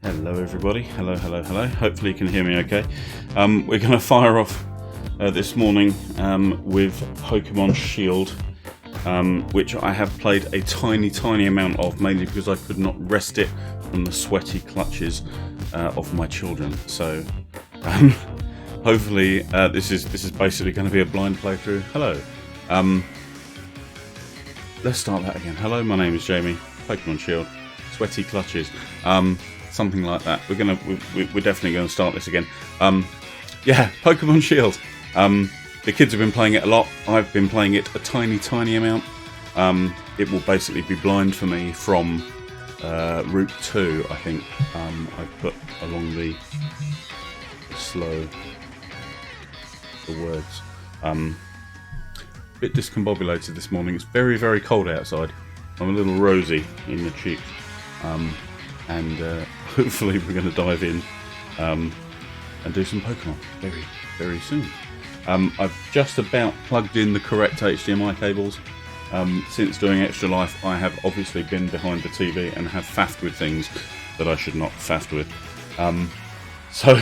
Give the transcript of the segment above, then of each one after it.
Hello everybody, hello. Hopefully you can hear me okay. We're going to fire off this morning with Pokémon Shield, which I have played a tiny amount of, mainly because I could not wrest it from the sweaty clutches of my children. So hopefully this is basically going to be a blind playthrough. Hello. Let's start that again. Hello, my name is Jamie. Pokémon Shield, sweaty clutches. Something like that. We're definitely going to start this again. Yeah, Pokémon Shield. The kids have been playing it a lot. I've been playing it a tiny amount. It will basically be blind for me from Route 2, I think. I put along the words. Bit discombobulated this morning. It's very cold outside. I'm a little rosy in the cheeks. And hopefully we're going to dive in and do some Pokemon very soon. I've just about plugged in the correct HDMI cables. Since doing Extra Life, I have obviously been behind the TV and have faffed with things that I should not faffed with. So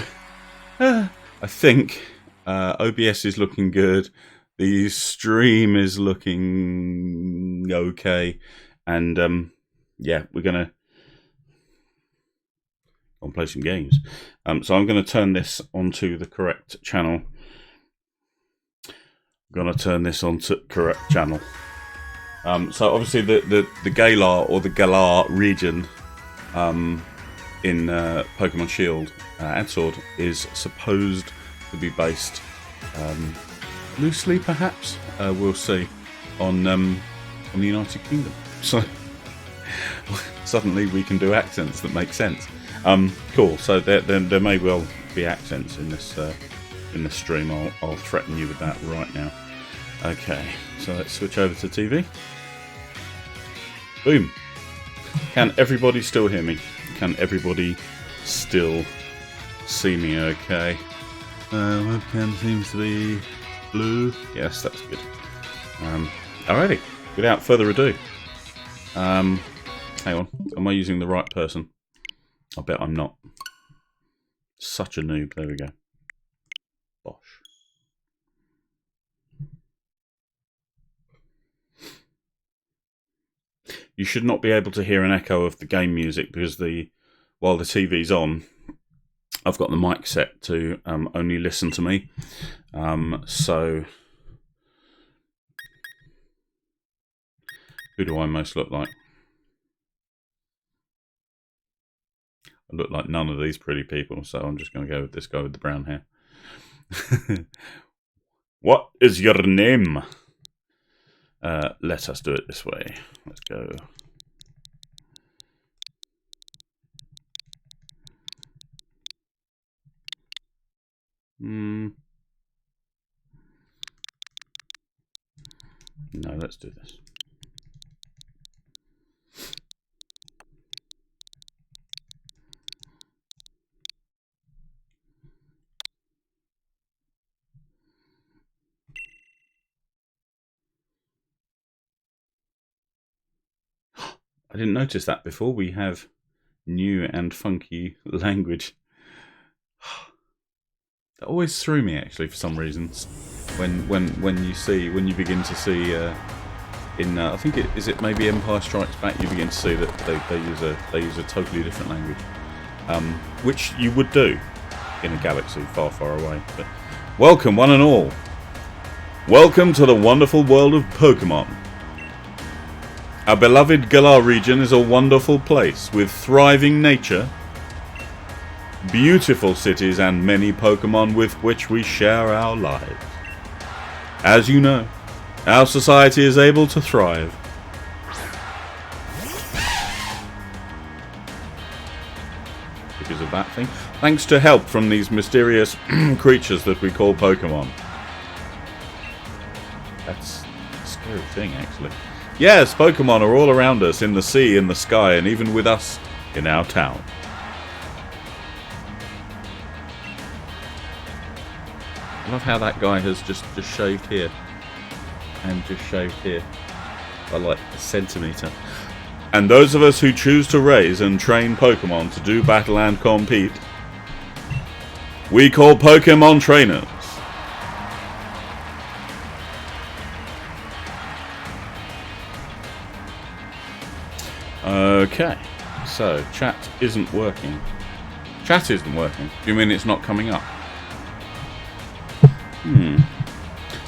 I think OBS is looking good. The stream is looking okay, and yeah, we're gonna play some games. So I'm going to turn this onto the correct channel. So obviously the Galar or the Galar region in Pokemon Shield and Sword is supposed to be based loosely, perhaps. We'll see on the United Kingdom. So suddenly we can do accents that make sense. Cool. So there may well be accents in this stream. I'll threaten you with that right now. Okay. So let's switch over to TV. Boom. Can everybody still hear me? Can everybody still see me? Okay. Webcam seems to be blue. Yes, that's good. Alrighty. Without further ado. Hang on. Am I using the right person? I bet I'm not. Such a noob. There we go. Bosh. You should not be able to hear an echo of the game music because while the TV's on, I've got the mic set to only listen to me. So who do I most look like? I look like none of these pretty people, so I'm just going to go with this guy with the brown hair. What is your name? Let us do it this way. Let's go. No, let's do this. I didn't notice that before. We have new and funky language. That always threw me, actually, for some reasons. When you begin to see in I think is it maybe Empire Strikes Back, you begin to see that they use a totally different language, which you would do in a galaxy far away. But welcome, one and all. Welcome to the wonderful world of Pokemon. Our beloved Galar region is a wonderful place with thriving nature, beautiful cities, and many Pokemon with which we share our lives. As you know, our society is able to thrive. Because of that thing. Thanks to help from these mysterious creatures that we call Pokemon. That's a scary thing, actually. Yes, Pokemon are all around us, in the sea, in the sky, and even with us in our town. I love how that guy has just shaved here. And just shaved here. By like a centimetre. And those of us who choose to raise and train Pokemon to do battle and compete, we call Pokemon trainers. Okay, so chat isn't working. Chat isn't working. Do you mean it's not coming up?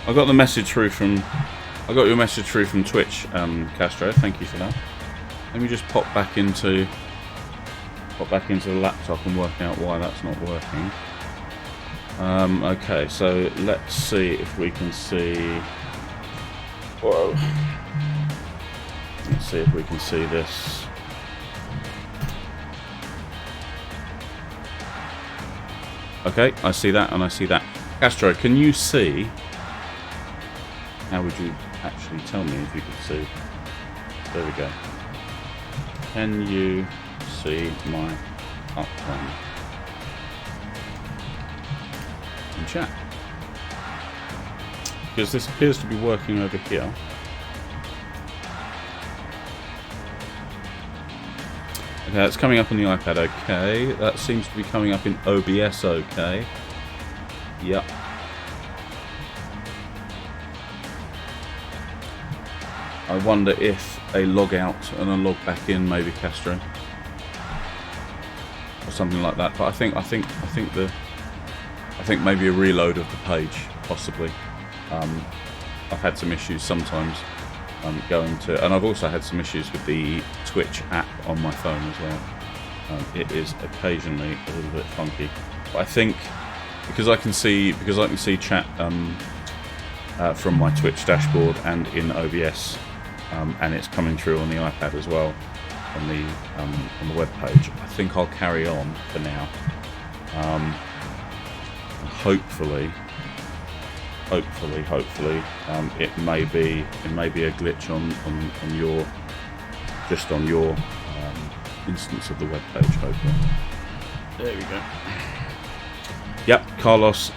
I got the message through from. I got your message through from Twitch, Castro. Thank you for that. Let me just pop back into the laptop and work out why that's not working. Okay, so let's see if we can see. Whoa. Let's see if we can see this. Okay, I see that and I see that. Castro, can you see? How would you actually tell me if you could see? There we go. Can you see my outline in chat? Because this appears to be working over here. Okay, that's coming up on the iPad, okay. That seems to be coming up in OBS, okay. Yep. I wonder if a log out and a log back in, maybe, Castro, or something like that. But I think maybe a reload of the page, possibly. I've had some issues sometimes going to, and I've also had some issues with the Twitch app on my phone as well. It is occasionally a little bit funky, but I think because I can see chat from my Twitch dashboard and in OBS. And it's coming through on the iPad as well, on the web page. I think I'll carry on for now. Hopefully, it may be a glitch on your instance of the web page. Hopefully, there we go. Yep, Carlos,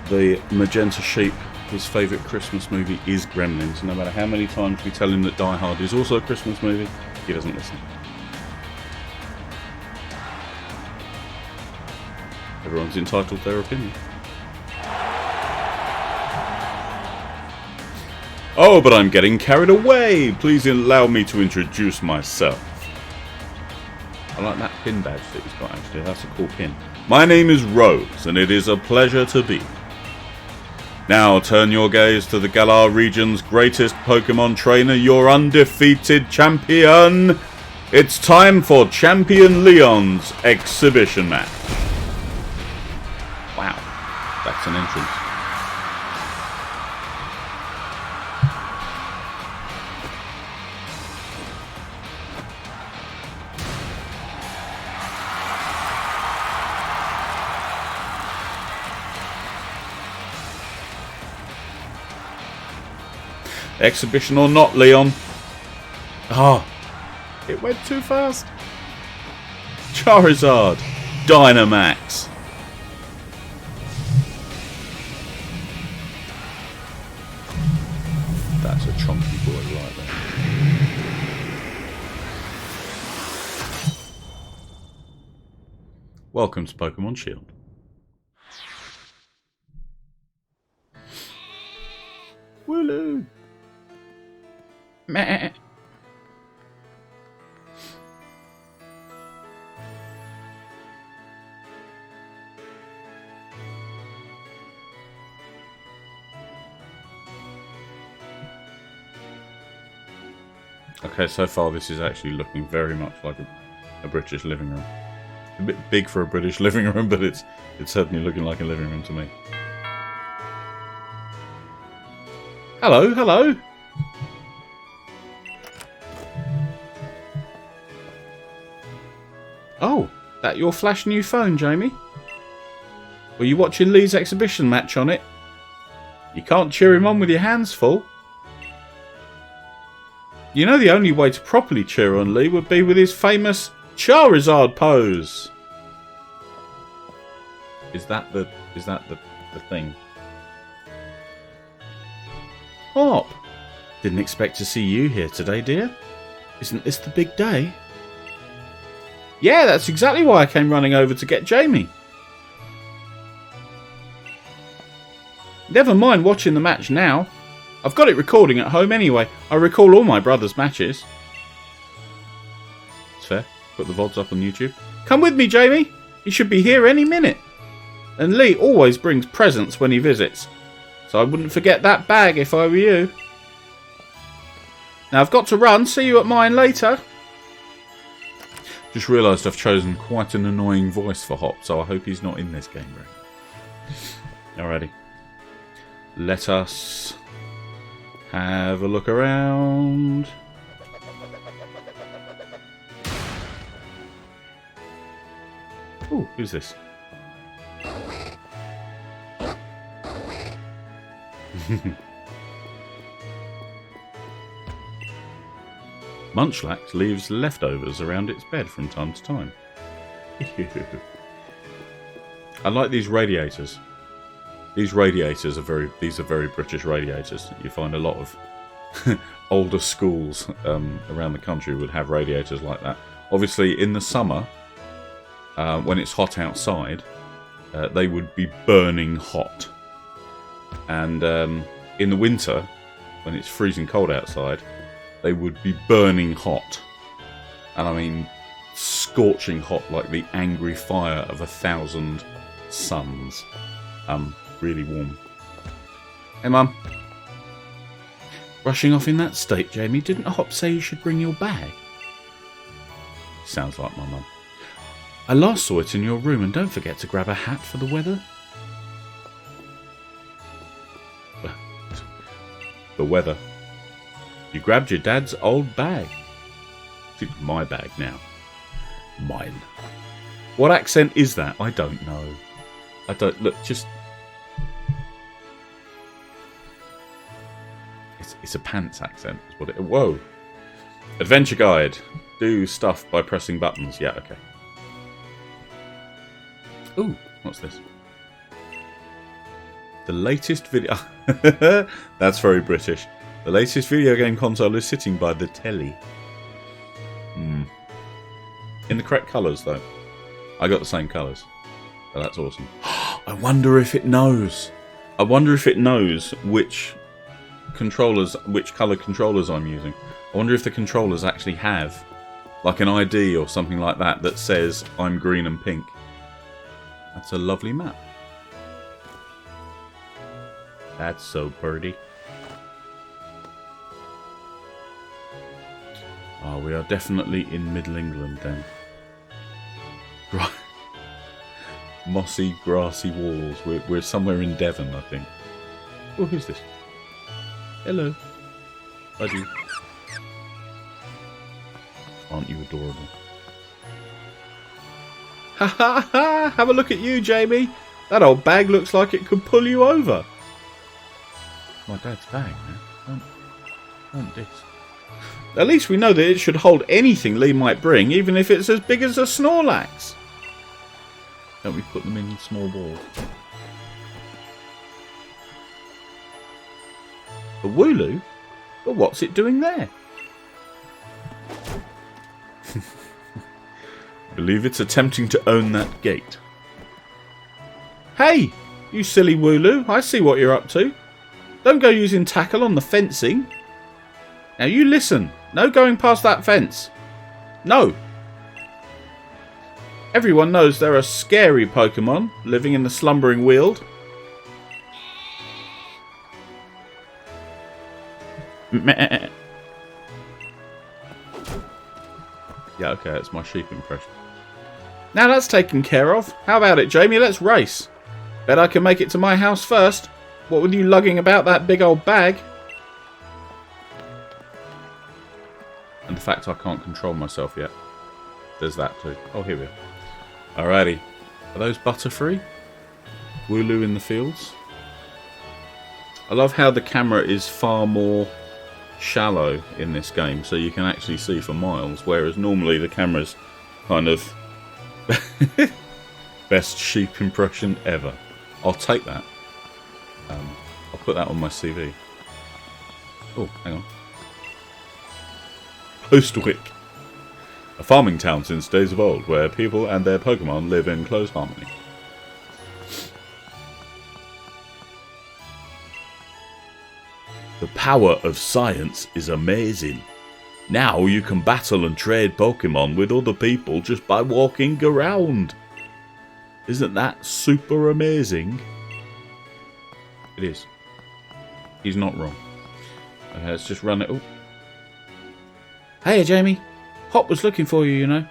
the magenta sheep. His favourite Christmas movie is Gremlins. No matter how many times we tell him that Die Hard is also a Christmas movie, he doesn't listen. Everyone's entitled to their opinion. Oh, but I'm getting carried away! Please allow me to introduce myself. I like that pin badge that he's got, actually. That's a cool pin. My name is Rose, and it is a pleasure to be. Now turn your gaze to the Galar region's greatest Pokemon trainer, your undefeated champion. It's time for Champion Leon's exhibition match. Wow, that's an entrance. Exhibition or not, Leon? Ah, oh, it went too fast. Charizard, Dynamax. That's a chunky boy right there. Welcome to Pokemon Shield. Woohoo! Meh. Okay, so far this is actually looking very much like a British living room. A bit big for a British living room, but it's certainly looking like a living room to me. Hello, hello. Oh, that your flash new phone, Jamie? Were you watching Lee's exhibition match on it? You can't cheer him on with your hands full. You know the only way to properly cheer on Lee would be with his famous Charizard pose. Is that the thing? Hop! Didn't expect to see you here today, dear. Isn't this the big day? Yeah, that's exactly why I came running over to get Jamie. Never mind watching the match now. I've got it recording at home anyway. I recall all my brother's matches. It's fair. Put the VODs up on YouTube. Come with me, Jamie. He should be here any minute. And Lee always brings presents when he visits. So I wouldn't forget that bag if I were you. Now I've got to run. See you at mine later. Just realised I've chosen quite an annoying voice for Hop, so I hope he's not in this game, right? Alrighty. Let us have a look around. Ooh, who's this? Munchlax leaves leftovers around its bed from time to time. I like these radiators. These radiators are very British radiators. You find a lot of older schools around the country would have radiators like that. Obviously, in the summer, when it's hot outside, they would be burning hot. And in the winter, when it's freezing cold outside, they would be burning hot. And I mean, scorching hot like the angry fire of 1,000 suns. Really warm. Hey, Mum. Rushing off in that state, Jamie. Didn't Hop say you should bring your bag? Sounds like my mum. I last saw it in your room, and don't forget to grab a hat for the weather. The weather. You grabbed your dad's old bag. It's my bag now. Mine. What accent is that? I don't know. I don't... Look, just... It's a pants accent. Is what it... Whoa. Adventure guide. Do stuff by pressing buttons. Yeah, okay. Ooh, what's this? The latest video... That's very British. The latest video game console is sitting by the telly. In the correct colours, though. I got the same colours. Oh, that's awesome. I wonder if it knows. I wonder if it knows which colour controllers I'm using. I wonder if the controllers actually have like an ID or something like that that says I'm green and pink. That's a lovely map. That's so pretty. Oh, we are definitely in Middle England then. Right. Mossy, grassy walls. We're somewhere in Devon, I think. Oh, who's this? Hello. Buddy. Aren't you adorable? Ha ha ha! Have a look at you, Jamie. That old bag looks like it could pull you over. My dad's bag, man. Don't diss. At least we know that it should hold anything Lee might bring, even if it's as big as a Snorlax. Don't we put them in small balls? A Wooloo? But what's it doing there? I believe it's attempting to own that gate. Hey, you silly Wooloo, I see what you're up to. Don't go using tackle on the fencing. Now you listen. No going past that fence. No. Everyone knows there are scary Pokémon living in the slumbering weald. Meh. Yeah, okay, that's my sheep impression. Now that's taken care of. How about it, Jamie? Let's race. Bet I can make it to my house first. What with you lugging about that big old bag? And the fact I can't control myself yet. There's that too. Oh, here we are. Alrighty. Are those Butterfree? Wooloo in the fields? I love how the camera is far more shallow in this game, so you can actually see for miles, whereas normally the camera's kind of... Best sheep impression ever. I'll take that. I'll put that on my CV. Oh, hang on. Hostwick. A farming town since days of old, where people and their Pokémon live in close harmony. The power of science is amazing. Now you can battle and trade Pokémon with other people just by walking around. Isn't that super amazing? It is. He's not wrong. Okay, let's just run it. Oh. Hey, Jamie. Hop was looking for you, you know.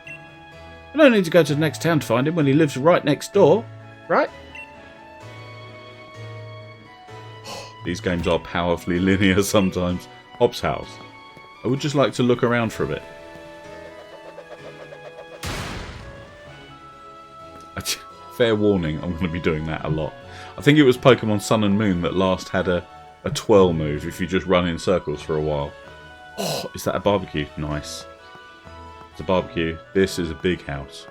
You don't need to go to the next town to find him when he lives right next door, right? These games are powerfully linear sometimes. Hop's house. I would just like to look around for a bit. Fair warning, I'm going to be doing that a lot. I think it was Pokemon Sun and Moon that last had a twirl move if you just run in circles for a while. Oh, is that a barbecue? Nice. It's a barbecue. This is a big house.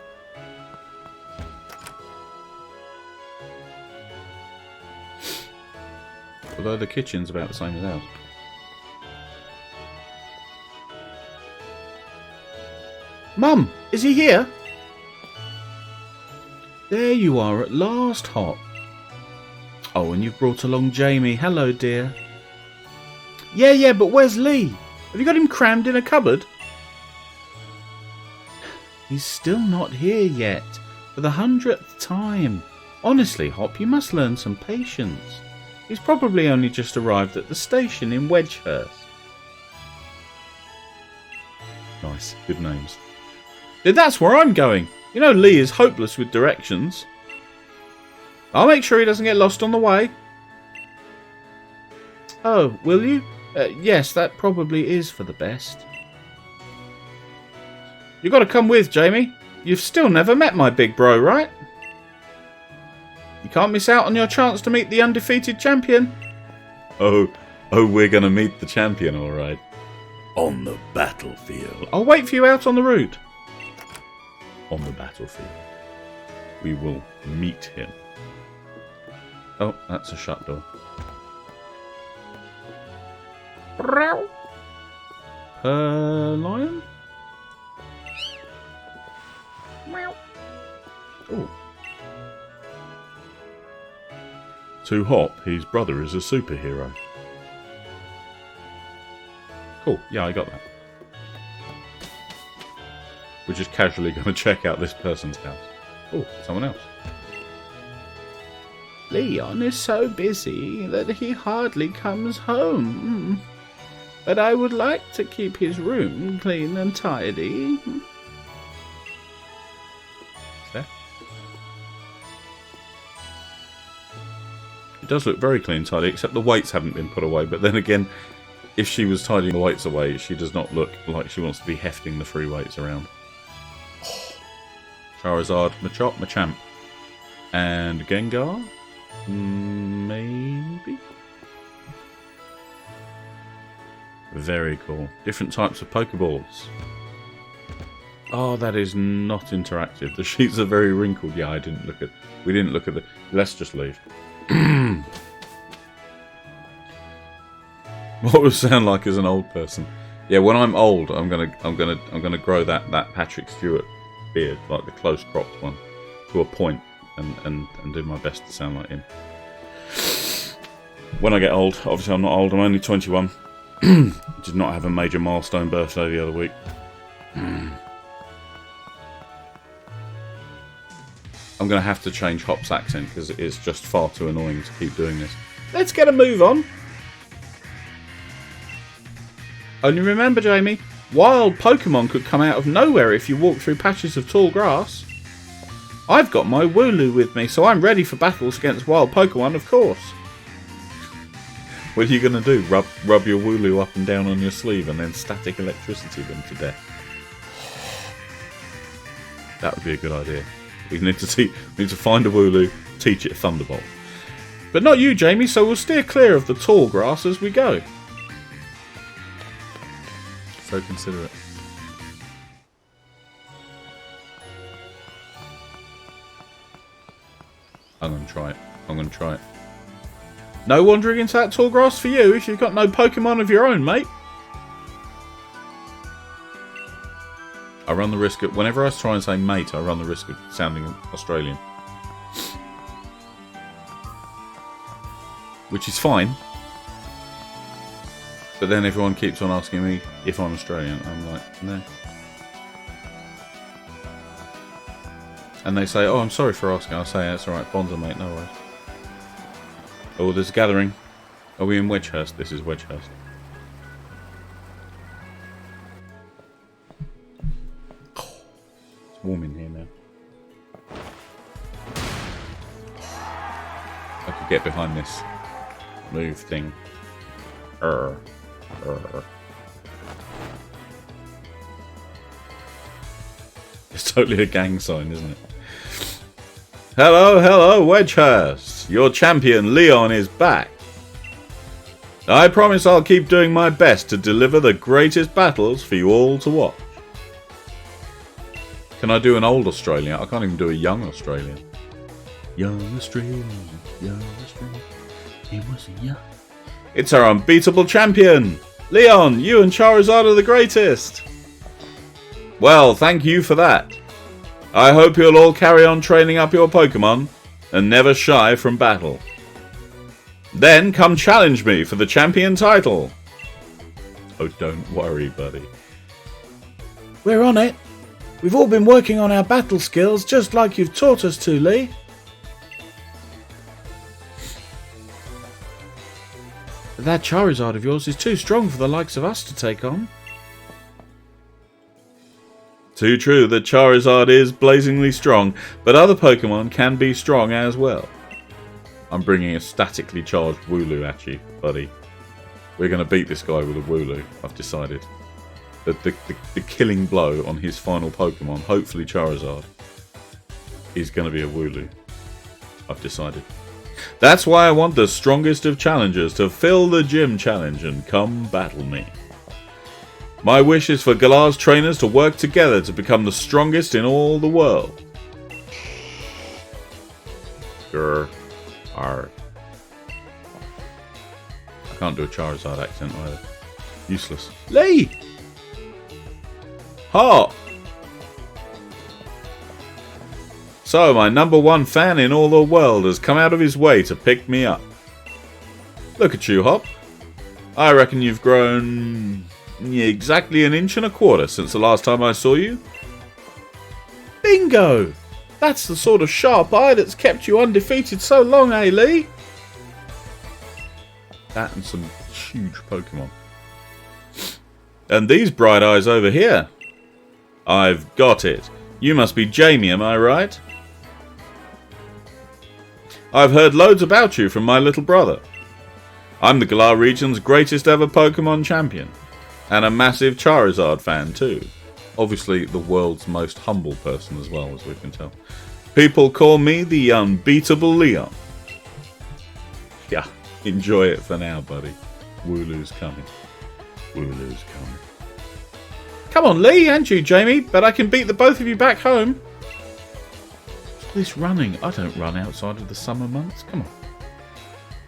Although the kitchen's about the same as ours. Mum, is he here? There you are at last, Hop. Oh, and you've brought along Jamie. Hello, dear. Yeah, but where's Lee? Have you got him crammed in a cupboard? He's still not here yet. For the 100th time. Honestly, Hop, you must learn some patience. He's probably only just arrived at the station in Wedgehurst. Nice. Good names. That's where I'm going. You know Lee is hopeless with directions. I'll make sure he doesn't get lost on the way. Oh, will you? Yes, that probably is for the best. You got to come with, Jamie. You've still never met my big bro, right? You can't miss out on your chance to meet the undefeated champion. Oh, we're going to meet the champion, all right. On the battlefield. I'll wait for you out on the route. On the battlefield. We will meet him. Oh, that's a shut door. Lion? Ooh. To Hop, his brother is a superhero. Cool, yeah, I got that. We're just casually going to check out this person's house. Oh, someone else. Leon is so busy that he hardly comes home. But I would like to keep his room clean and tidy. There. It does look very clean and tidy, except the weights haven't been put away. But then again, if she was tidying the weights away, she does not look like she wants to be hefting the free weights around. Charizard, Machop, Machamp, and Gengar? Maybe? Very cool. Different types of Pokeballs. Oh, that is not interactive. The sheets are very wrinkled. Yeah, we didn't look at the... Let's just leave. What would it sound like as an old person? Yeah, when I'm old, I'm gonna grow that Patrick Stewart beard, like the close cropped one, to a point, and do my best to sound like him. When I get old, obviously I'm not old, I'm only 21. Did not have a major milestone birthday the other week. I'm going to have to change Hop's accent because it's just far too annoying to keep doing this. Let's get a move on. Only remember, Jamie, wild Pokemon could come out of nowhere if you walk through patches of tall grass. I've got my Wooloo with me, so I'm ready for battles against wild Pokemon, of course. What are you going to do? Rub your Wooloo up and down on your sleeve and then static electricity them to death? That would be a good idea. We need to find a Wooloo, teach it Thunderbolt. But not you, Jamie, so we'll steer clear of the tall grass as we go. So considerate. I'm going to try it. No wandering into that tall grass for you if you've got no Pokemon of your own, mate. I run the risk of... Whenever I try and say mate, I run the risk of sounding Australian. Which is fine. But then everyone keeps on asking me if I'm Australian. I'm like, no. And they say, oh, I'm sorry for asking. I say, that's alright, Bonza, mate, no worries. Oh, there's a gathering. Are we in Wedgehurst? This is Wedgehurst. Oh, it's warm in here now. I could get behind this move thing. It's totally a gang sign, isn't it? Hello, hello, Wedgehurst. Your champion, Leon, is back. I promise I'll keep doing my best to deliver the greatest battles for you all to watch. Can I do an old Australian? I can't even do a young Australian. Young Australian, young Australian. He was young. It's our unbeatable champion. Leon, you and Charizard are the greatest. Well, thank you for that. I hope you'll all carry on training up your Pokémon and never shy from battle. Then come challenge me for the champion title. Oh, don't worry, buddy. We're on it. We've all been working on our battle skills just like you've taught us to, Lee. That Charizard of yours is too strong for the likes of us to take on. Too true that Charizard is blazingly strong, but other Pokemon can be strong as well. I'm bringing a statically charged Wooloo at you, buddy. We're going to beat this guy with a Wooloo, I've decided. The killing blow on his final Pokemon, hopefully Charizard, is going to be a Wooloo. I've decided. That's why I want the strongest of challengers to fill the gym challenge and come battle me. My wish is for Galar's trainers to work together to become the strongest in all the world. Grr. Arr. I can't do a Charizard accent either. Useless. Lee! Ha! So, my #1 fan in all the world has come out of his way to pick me up. Look at you, Hop. I reckon you've grown exactly 1.25 inches since the last time I saw you. Bingo! That's the sort of sharp eye that's kept you undefeated so long, eh, Lee? That and some huge Pokemon. And these bright eyes over here. I've got it. You must be Jamie, am I right? I've heard loads about you from my little brother. I'm the Galar region's greatest ever Pokemon champion. And a massive Charizard fan too. Obviously the world's most humble person as well, as we can tell. People call me the unbeatable Leon. Yeah, enjoy it for now, buddy. Wooloo's coming. Wooloo's coming. Come on, Lee, and you, Jamie. Bet I can beat the both of you back home. What's this running? I don't run outside of the summer months. Come on.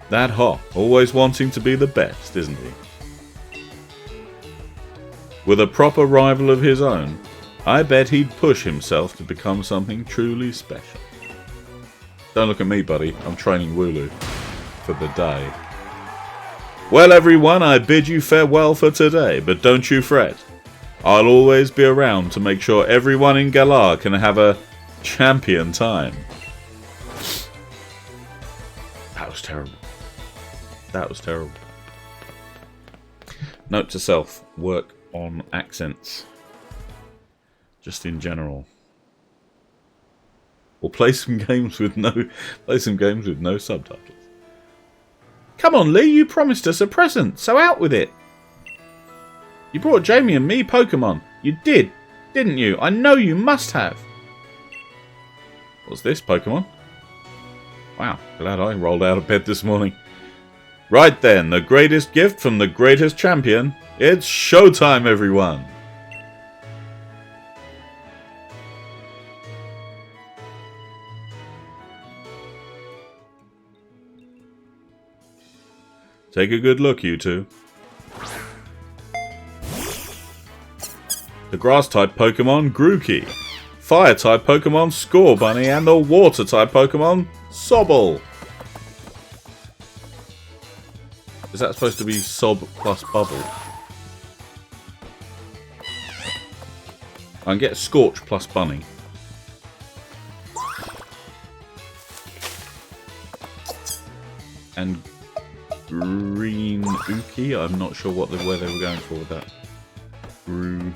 That Hop, always wanting to be the best, isn't he? With a proper rival of his own, I bet he'd push himself to become something truly special. Don't look at me, buddy. I'm training Wooloo for the day. Well, everyone, I bid you farewell for today, but don't you fret. I'll always be around to make sure everyone in Galar can have a champion time. That was terrible. That was terrible. Note to self, work on accents. Just in general. Or play some games with no subtitles. Come on, Lee, you promised us a present, so out with it. You brought Jamie and me Pokemon. You did, didn't you? I know you must have. What's this, Pokemon? Wow, glad I rolled out of bed this morning. Right then, the greatest gift from the greatest champion. It's showtime, everyone! Take a good look, you two. the Grass-type Pokemon Grookey, Fire-type Pokemon Scorbunny, and the Water-type Pokemon Sobble. Is that supposed to be Sob plus Bubble? I can get Scorch plus Bunny. And Green Uki. I'm not sure where they were going for with that. Brew.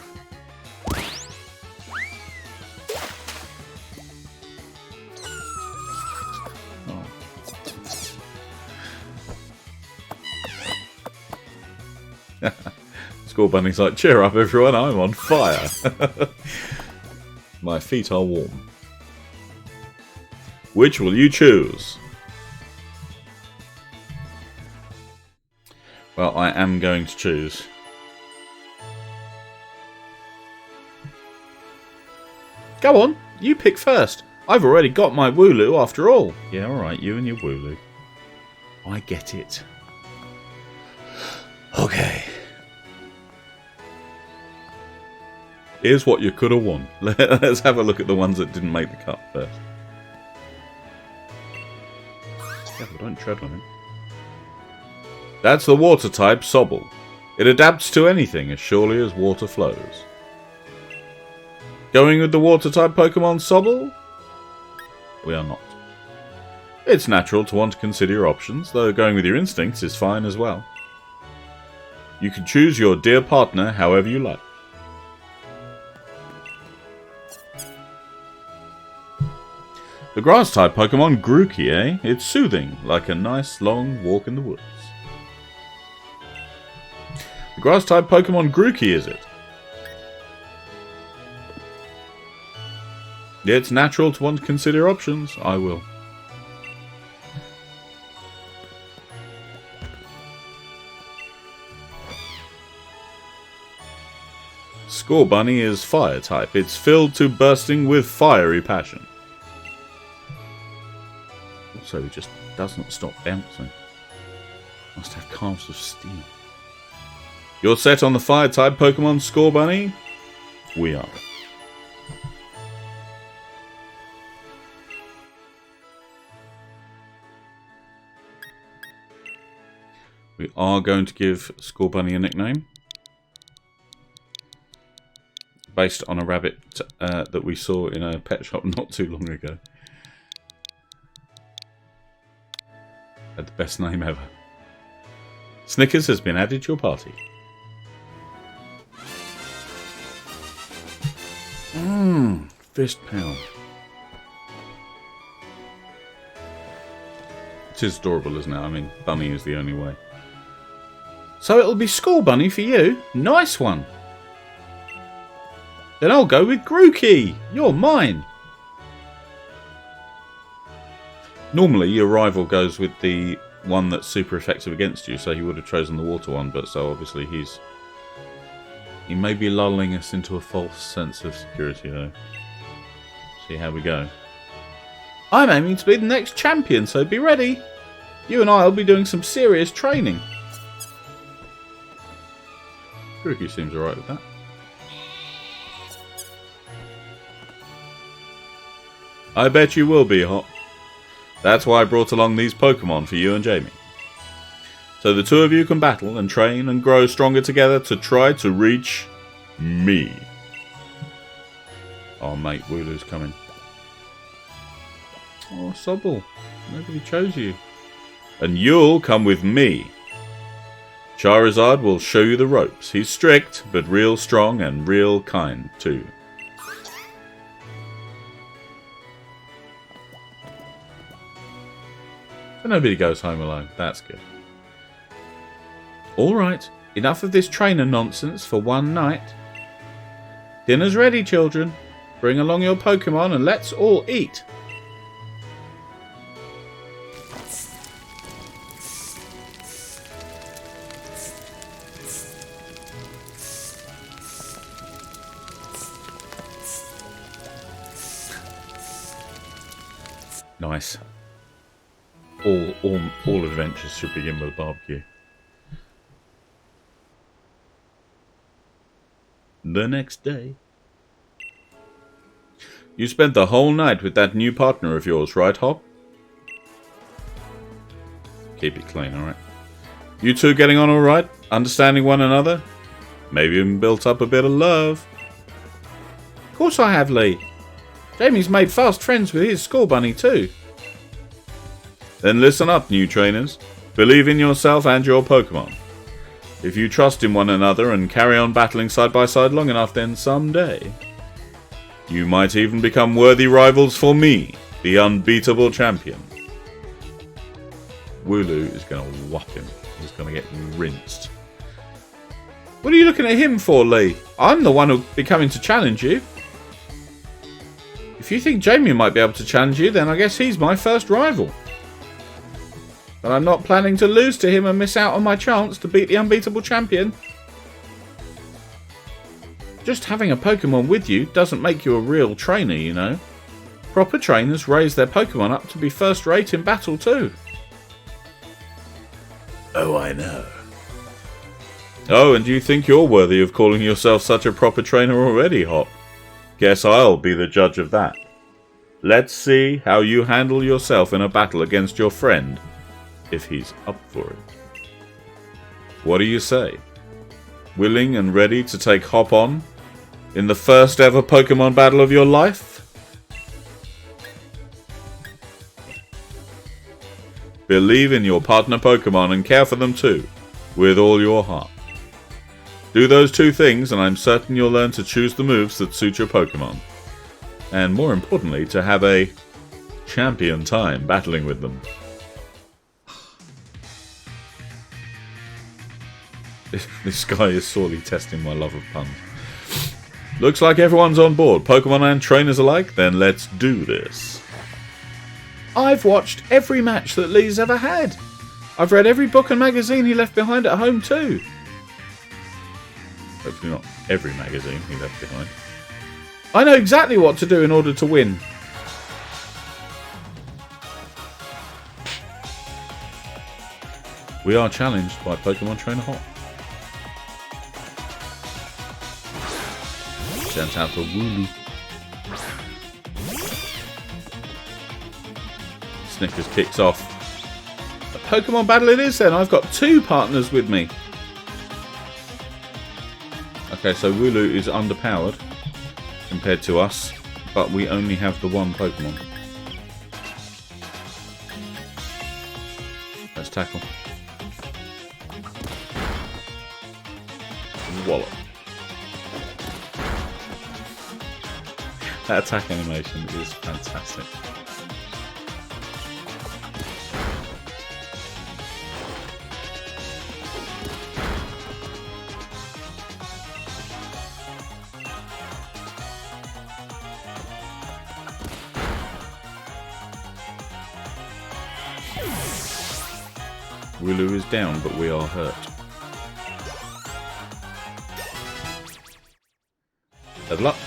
Oh. Scorbunny's like, cheer up everyone, I'm on fire. My feet are warm. Which will you choose? Well, I am going to choose. Go on, you pick first. I've already got my Wooloo after all. Yeah, alright, you and your Wooloo. I get it. Okay. Here's what you could have won. Let's have a look at the ones that didn't make the cut first. Careful, don't tread on him. That's the water-type Sobble. It adapts to anything as surely as water flows. Going with the water-type Pokemon Sobble? We are not. It's natural to want to consider your options, though going with your instincts is fine as well. You can choose your dear partner however you like. The grass-type Pokemon Grookey, eh? It's soothing, like a nice long walk in the woods. The grass-type Pokemon Grookey, is it? Yeah, it's natural to want to consider options. I will. Scorbunny is fire-type. It's filled to bursting with fiery passion. Also, he just doesn't stop bouncing. Must have calves of steel. You're set on the fire-type Pokemon Scorbunny? We are. We are going to give Scorbunny a nickname. Based on a rabbit that we saw in a pet shop not too long ago. Had the best name ever. Snickers has been added to your party. Fist pound. It is adorable, isn't it? I mean, Bunny is the only way. So it'll be Scorbunny for you. Nice one. Then I'll go with Grookey. You're mine. Normally, your rival goes with the one that's super effective against you, so he would have chosen the water one, but so obviously he may be lulling us into a false sense of security, though. See how we go. I'm aiming to be the next champion, so be ready. You and I will be doing some serious training. Grookey seems alright with that. I bet you will be, Hot. That's why I brought along these Pokemon for you and Jamie. So the two of you can battle and train and grow stronger together to try to reach me. Oh mate, Wooloo's coming. Oh, Sobble. Nobody chose you. And you'll come with me. Charizard will show you the ropes. He's strict, but real strong and real kind, too. So nobody goes home alone. That's good. Alright, enough of this trainer nonsense for one night. Dinner's ready, children. Bring along your Pokemon and let's all eat. Nice. All adventures should begin with a barbecue. The next day. You spent the whole night with that new partner of yours, right, Hop? Keep it clean, alright? You two getting on alright? Understanding one another? Maybe even built up a bit of love? Of course I have, Lee. Jamie's made fast friends with his Scorbunny too. Then listen up, new trainers. Believe in yourself and your Pokémon. If you trust in one another and carry on battling side by side long enough, then someday you might even become worthy rivals for me, the unbeatable champion. Wooloo is going to whop him. He's going to get rinsed. What are you looking at him for, Lee? I'm the one who'll be coming to challenge you. If you think Jamie might be able to challenge you, then I guess he's my first rival. But I'm not planning to lose to him and miss out on my chance to beat the unbeatable champion. Just having a Pokemon with you doesn't make you a real trainer, you know. Proper trainers raise their Pokemon up to be first rate in battle too. Oh, I know. Oh, and you think you're worthy of calling yourself such a proper trainer already, Hop? Guess I'll be the judge of that. Let's see how you handle yourself in a battle against your friend, if he's up for it. What do you say? Willing and ready to take Hop on in the first ever Pokemon battle of your life? Believe in your partner Pokemon and care for them too, with all your heart. Do those two things and I'm certain you'll learn to choose the moves that suit your Pokemon. And more importantly, to have a champion time battling with them. This guy is sorely testing my love of puns. Looks like everyone's on board, Pokemon and trainers alike, then let's do this. I've watched every match that Lee's ever had. I've read every book and magazine he left behind at home too. Hopefully not every magazine he left behind. I know exactly what to do in order to win. We are challenged by Pokemon Trainer Hop. Sent out to Wooloo. Snickers kicks off. A Pokemon battle it is then. I've got two partners with me. Okay, so Wooloo is underpowered compared to us, but we only have the one Pokemon. Let's tackle. Wallop. That attack animation is fantastic. Wooloo is down, but we are hurt. Level up.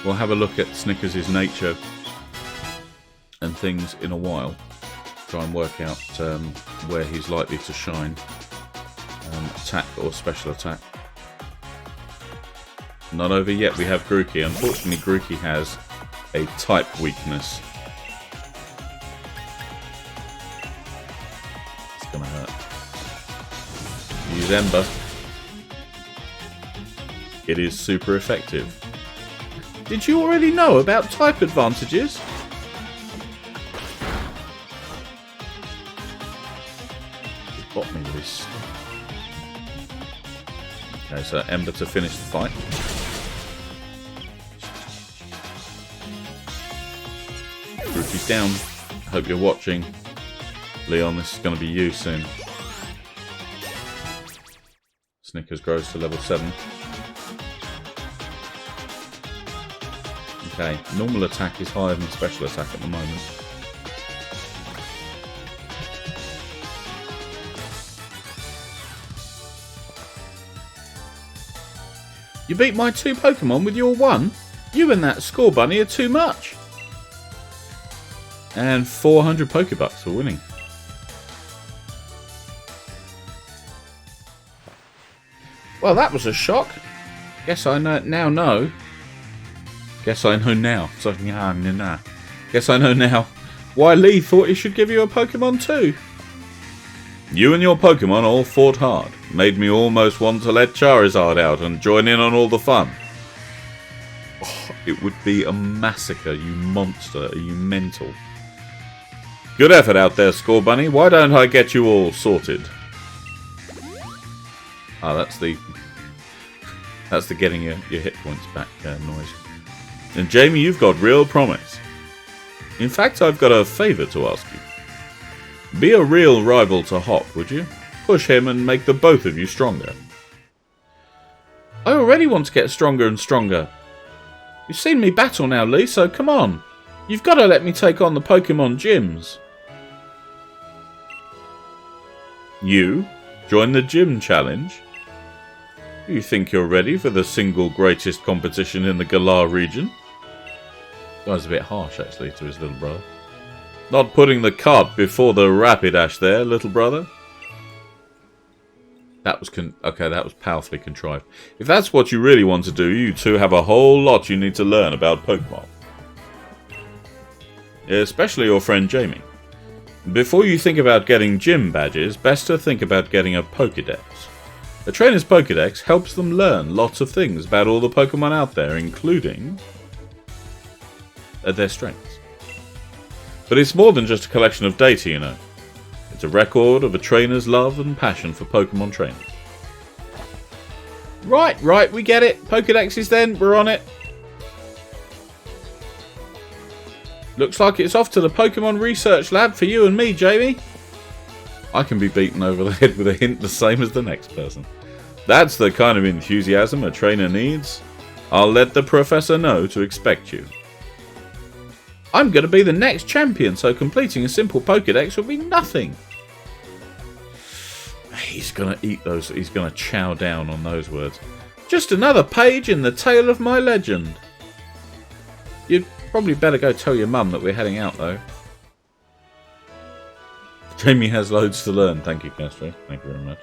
We'll have a look at Snickers' nature and things in a while. Try and work out where he's likely to shine. Attack or special attack. Not over yet, we have Grookey. Unfortunately, Grookey has a type weakness. It's gonna hurt. Use Ember. It is super effective. Did you already know about type advantages? He got me with this. Okay, so Ember to finish the fight. Grookey's down. Hope you're watching. Leon, this is going to be you soon. Snickers grows to level 7. Okay, normal attack is higher than special attack at the moment. You beat my 2 Pokemon with your 1? You and that Scorbunny are too much. And 400 Pokebucks for winning. Well, that was a shock. Guess I now know. Guess I know now. So, nah. Guess I know now why Lee thought he should give you a Pokemon too. You and your Pokemon all fought hard. Made me almost want to let Charizard out and join in on all the fun. Oh, it would be a massacre, you monster. Are you mental? Good effort out there, Scorbunny. Why don't I get you all sorted? Ah, that's the getting your hit points back noise. And Jamie, you've got real promise. In fact, I've got a favour to ask you. Be a real rival to Hop, would you? Push him and make the both of you stronger. I already want to get stronger and stronger. You've seen me battle now, Lee, so come on. You've got to let me take on the Pokemon gyms. You? Join the gym challenge? You think you're ready for the single greatest competition in the Galar region? Guy's a bit harsh, actually, to his little brother. Not putting the cart before the Rapidash there, little brother. That was that was powerfully contrived. If that's what you really want to do, you two have a whole lot you need to learn about Pokemon. Especially your friend Jamie. Before you think about getting gym badges, best to think about getting a Pokédex. A trainer's Pokédex helps them learn lots of things about all the Pokemon out there, including their strengths. But it's more than just a collection of data, you know. It's a record of a trainer's love and passion for Pokemon training. Right, we get it. Pokédexes then, we're on it. Looks like it's off to the Pokemon Research Lab for you and me, Jamie. I can be beaten over the head with a hint the same as the next person. That's the kind of enthusiasm a trainer needs. I'll let the professor know to expect you. I'm going to be the next champion, so completing a simple Pokédex will be nothing. He's going to eat those. He's going to chow down on those words. Just another page in the tale of my legend. You'd probably better go tell your mum that we're heading out, though. Jamie has loads to learn. Thank you, Castro. Thank you very much.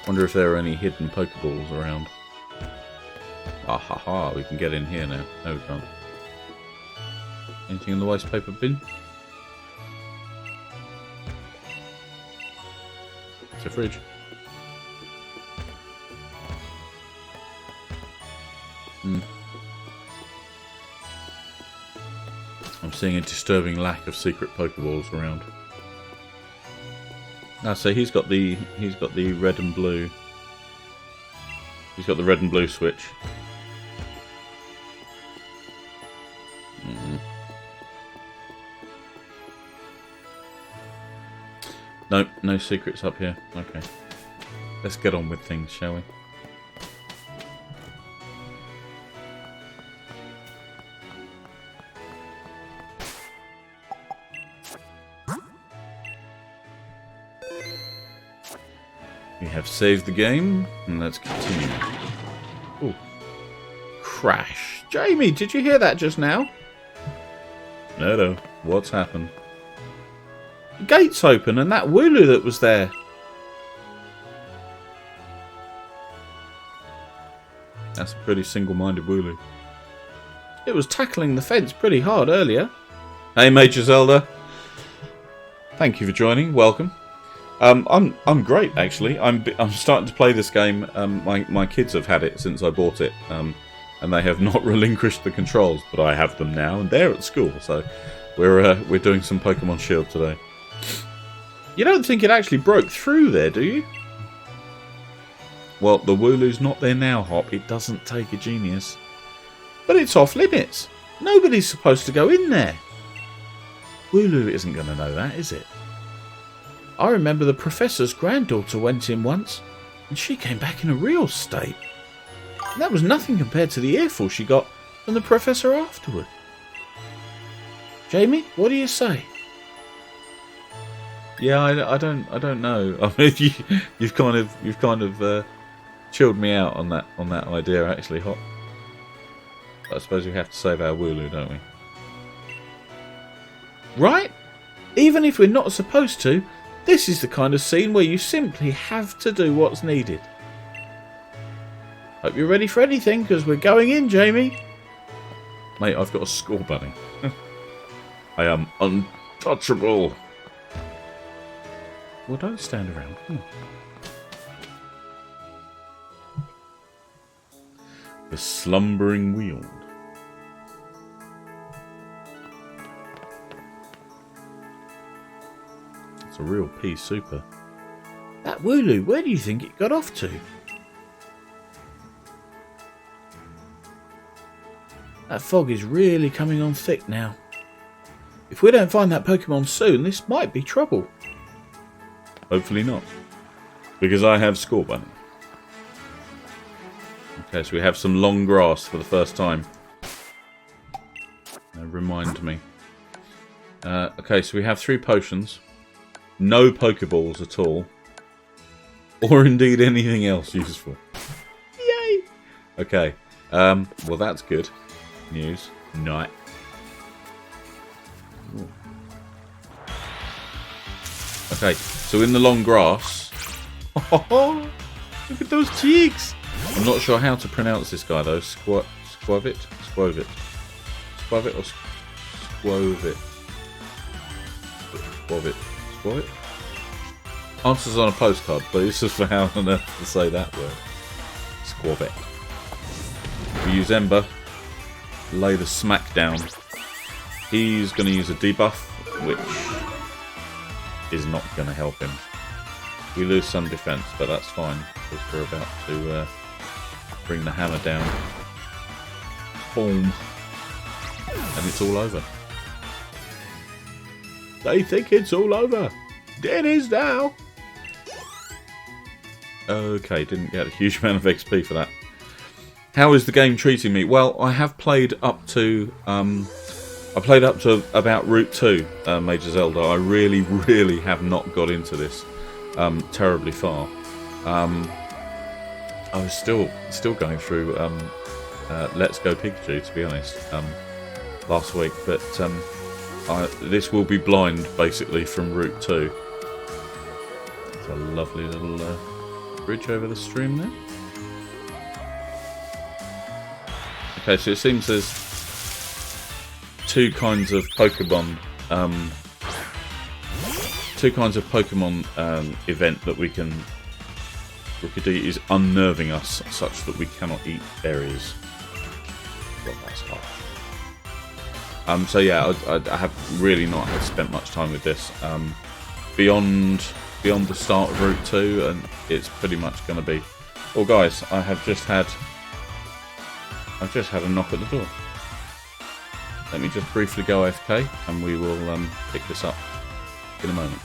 Wonder if there are any hidden Pokeballs around. Ah ha ha, we can get in here now. No, we can't. Anything in the waste paper bin? It's a fridge. I'm seeing a disturbing lack of secret Pokeballs around. Ah, so he's got the red and blue. He's got the red and blue switch. Nope, no secrets up here. Okay. Let's get on with things, shall we? We have saved the game, and let's continue. Ooh. Crash. Jamie, did you hear that just now? No. What's happened? The gate's open, and that Wooloo that was there. That's a pretty single-minded Wooloo. It was tackling the fence pretty hard earlier. Hey, Major Zelda. Thank you for joining. Welcome. I'm great, actually. I'm starting to play this game. My kids have had it since I bought it, and they have not relinquished the controls, but I have them now, and they're at school, so we're doing some Pokemon Shield today. You don't think it actually broke through there, do you? Well, the Wooloo's not there now, Hop. It doesn't take a genius. But it's off limits. Nobody's supposed to go in there. Wooloo isn't going to know that, is it? I remember the professor's granddaughter went in once, and she came back in a real state. And that was nothing compared to the earful she got from the professor afterward. Jamie, what do you say? Yeah, I don't know. I mean, you've kind of chilled me out on that idea, actually, Hop. I suppose we have to save our Wooloo, don't we? Right? Even if we're not supposed to, this is the kind of scene where you simply have to do what's needed. Hope you're ready for anything, because we're going in, Jamie. Mate, I've got a Scorbunny. I am untouchable. Well, don't stand around. The Slumbering Weald. It's a real pea super. That Wooloo, where do you think it got off to? That fog is really coming on thick now. If we don't find that Pokemon soon, this might be trouble. Hopefully not. Because I have Scorbunny. Okay, so we have some long grass for the first time. Remind me. Okay, so we have 3 potions. No Pokeballs at all. Or indeed anything else useful. Yay! Okay. Well, that's good news. Night. Okay, so in the long grass... Oh, look at those cheeks! I'm not sure how to pronounce this guy though. Squovit? Squovit or Squovit? Squovit? Answers on a postcard, please, just for how on earth to say that word. Squovit. We use Ember. Lay the smack down. He's going to use a debuff, which is not going to help him. We lose some defense, but that's fine, because we're about to bring the hammer down. Boom. And it's all over. They think it's all over. It is now. Okay, didn't get a huge amount of XP for that. How is the game treating me? Well, I have played up to... I played up to about Route 2, Major Zelda. I really, really have not got into this terribly far. I was still going through Let's Go Pikachu, to be honest, last week. But this will be blind, basically, from Route 2. It's a lovely little bridge over the stream there. Okay, so it seems there's 2 kinds of Pokemon event that we can... Rookidee is unnerving us such that we cannot eat berries. Well, that's harsh. So yeah, I have really not spent much time with this. Beyond the start of Route 2, and it's pretty much going to be... Oh guys, I've just had a knock at the door. Let me just briefly go AFK and we will pick this up in a moment.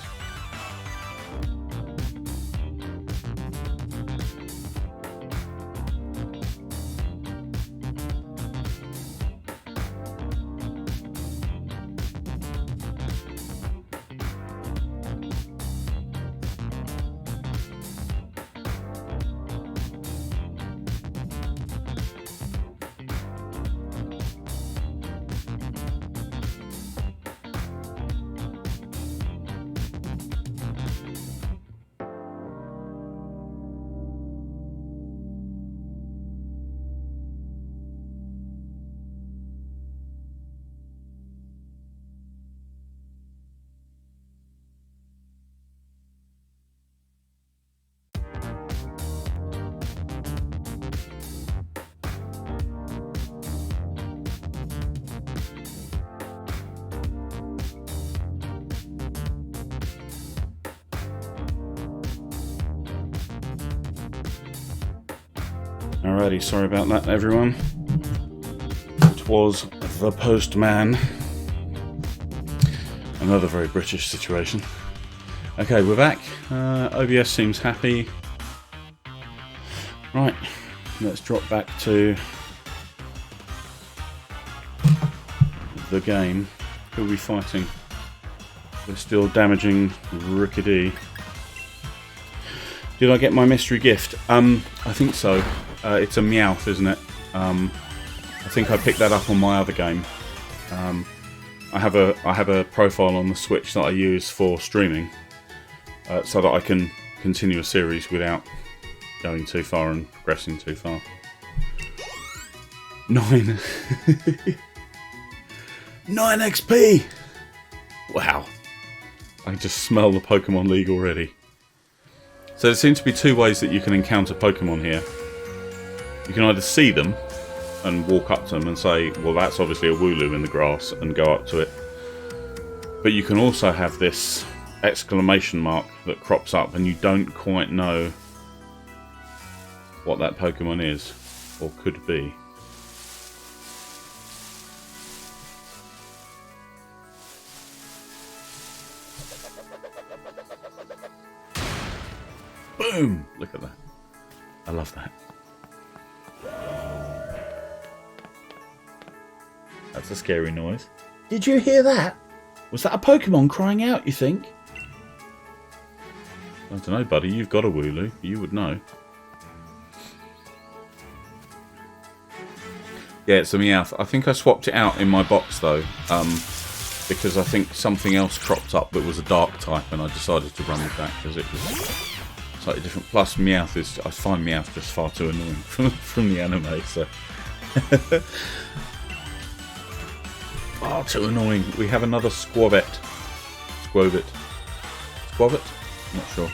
Alrighty, sorry about that, everyone. It was the postman. Another very British situation. Okay, we're back. OBS seems happy. Right, let's drop back to the game. Who are we fighting? We're still damaging Rookidee. Did I get my mystery gift? I think so. It's a Meowth, isn't it? I think I picked that up on my other game. I have a profile on the Switch that I use for streaming, so that I can continue a series without going too far and progressing too far. 9. 9 XP! Wow. I can just smell the Pokemon League already. So there seem to be two ways that you can encounter Pokemon here. You can either see them and walk up to them and say, well, that's obviously a Wooloo in the grass, and go up to it. But you can also have this exclamation mark that crops up and you don't quite know what that Pokemon is or could be. Boom! Look at that. I love that. That's a scary noise. Did you hear that? Was that a Pokemon crying out, you think? I don't know, buddy. You've got a Wooloo. You would know. Yeah, it's a Meowth. I think I swapped it out in my box, though. Because I think something else cropped up that was a dark type, and I decided to run with that because it was slightly different. Plus, Meowth is... I find Meowth just far too annoying from the anime, so... Far too annoying. We have another Squavit. Squavit? Not sure.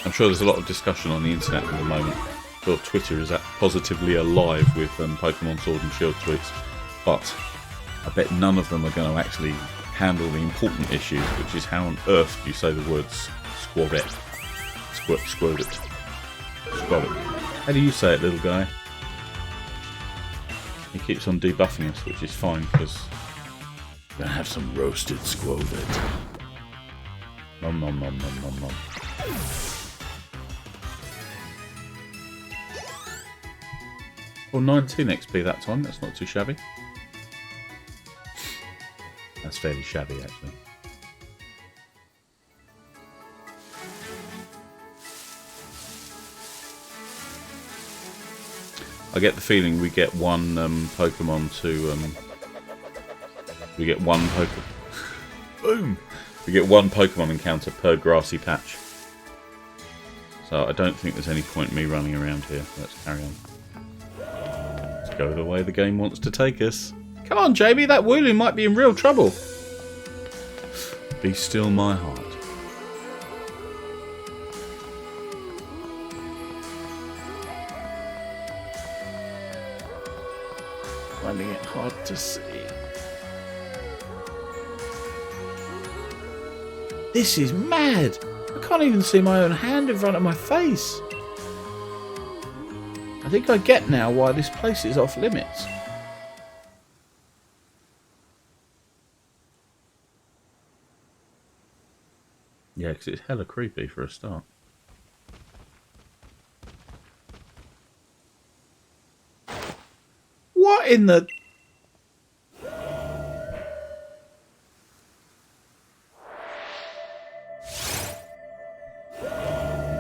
I'm sure there's a lot of discussion on the internet at the moment. I'm sure Twitter is positively alive with Pokemon Sword and Shield tweets, but I bet none of them are going to actually handle the important issues, which is how on earth do you say the words Squavit? Squavit. How do you say it, little guy? He keeps on debuffing us, which is fine, because we're going to have some roasted Squavit. Nom nom nom nom nom nom. Well, 19 XP that time, that's not too shabby. That's fairly shabby, actually. I get the feeling we get one Pokemon to... we get one Pokemon... Boom! We get one Pokemon encounter per grassy patch. So I don't think there's any point in me running around here. Let's carry on. Let's go the way the game wants to take us. Come on, Jamie, that Wooloo might be in real trouble. Be still my heart. Finding it hard to see. This is mad! I can't even see my own hand in front of my face. I think I get now why this place is off limits. Yeah, because it's hella creepy for a start. What in the...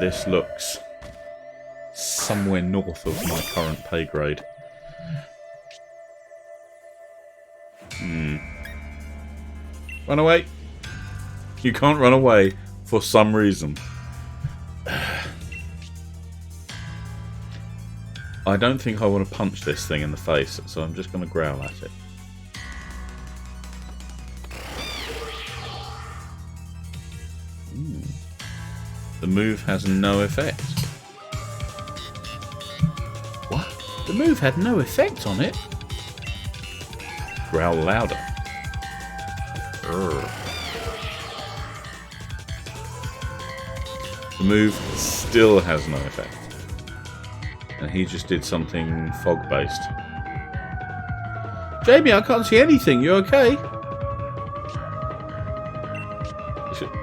This looks somewhere north of my current pay grade. Run away! You can't run away for some reason. I don't think I want to punch this thing in the face, so I'm just going to growl at it. The move has no effect. What? The move had no effect on it? Growl louder. Urgh. The move still has no effect. And he just did something fog-based. Jamie, I can't see anything. You okay?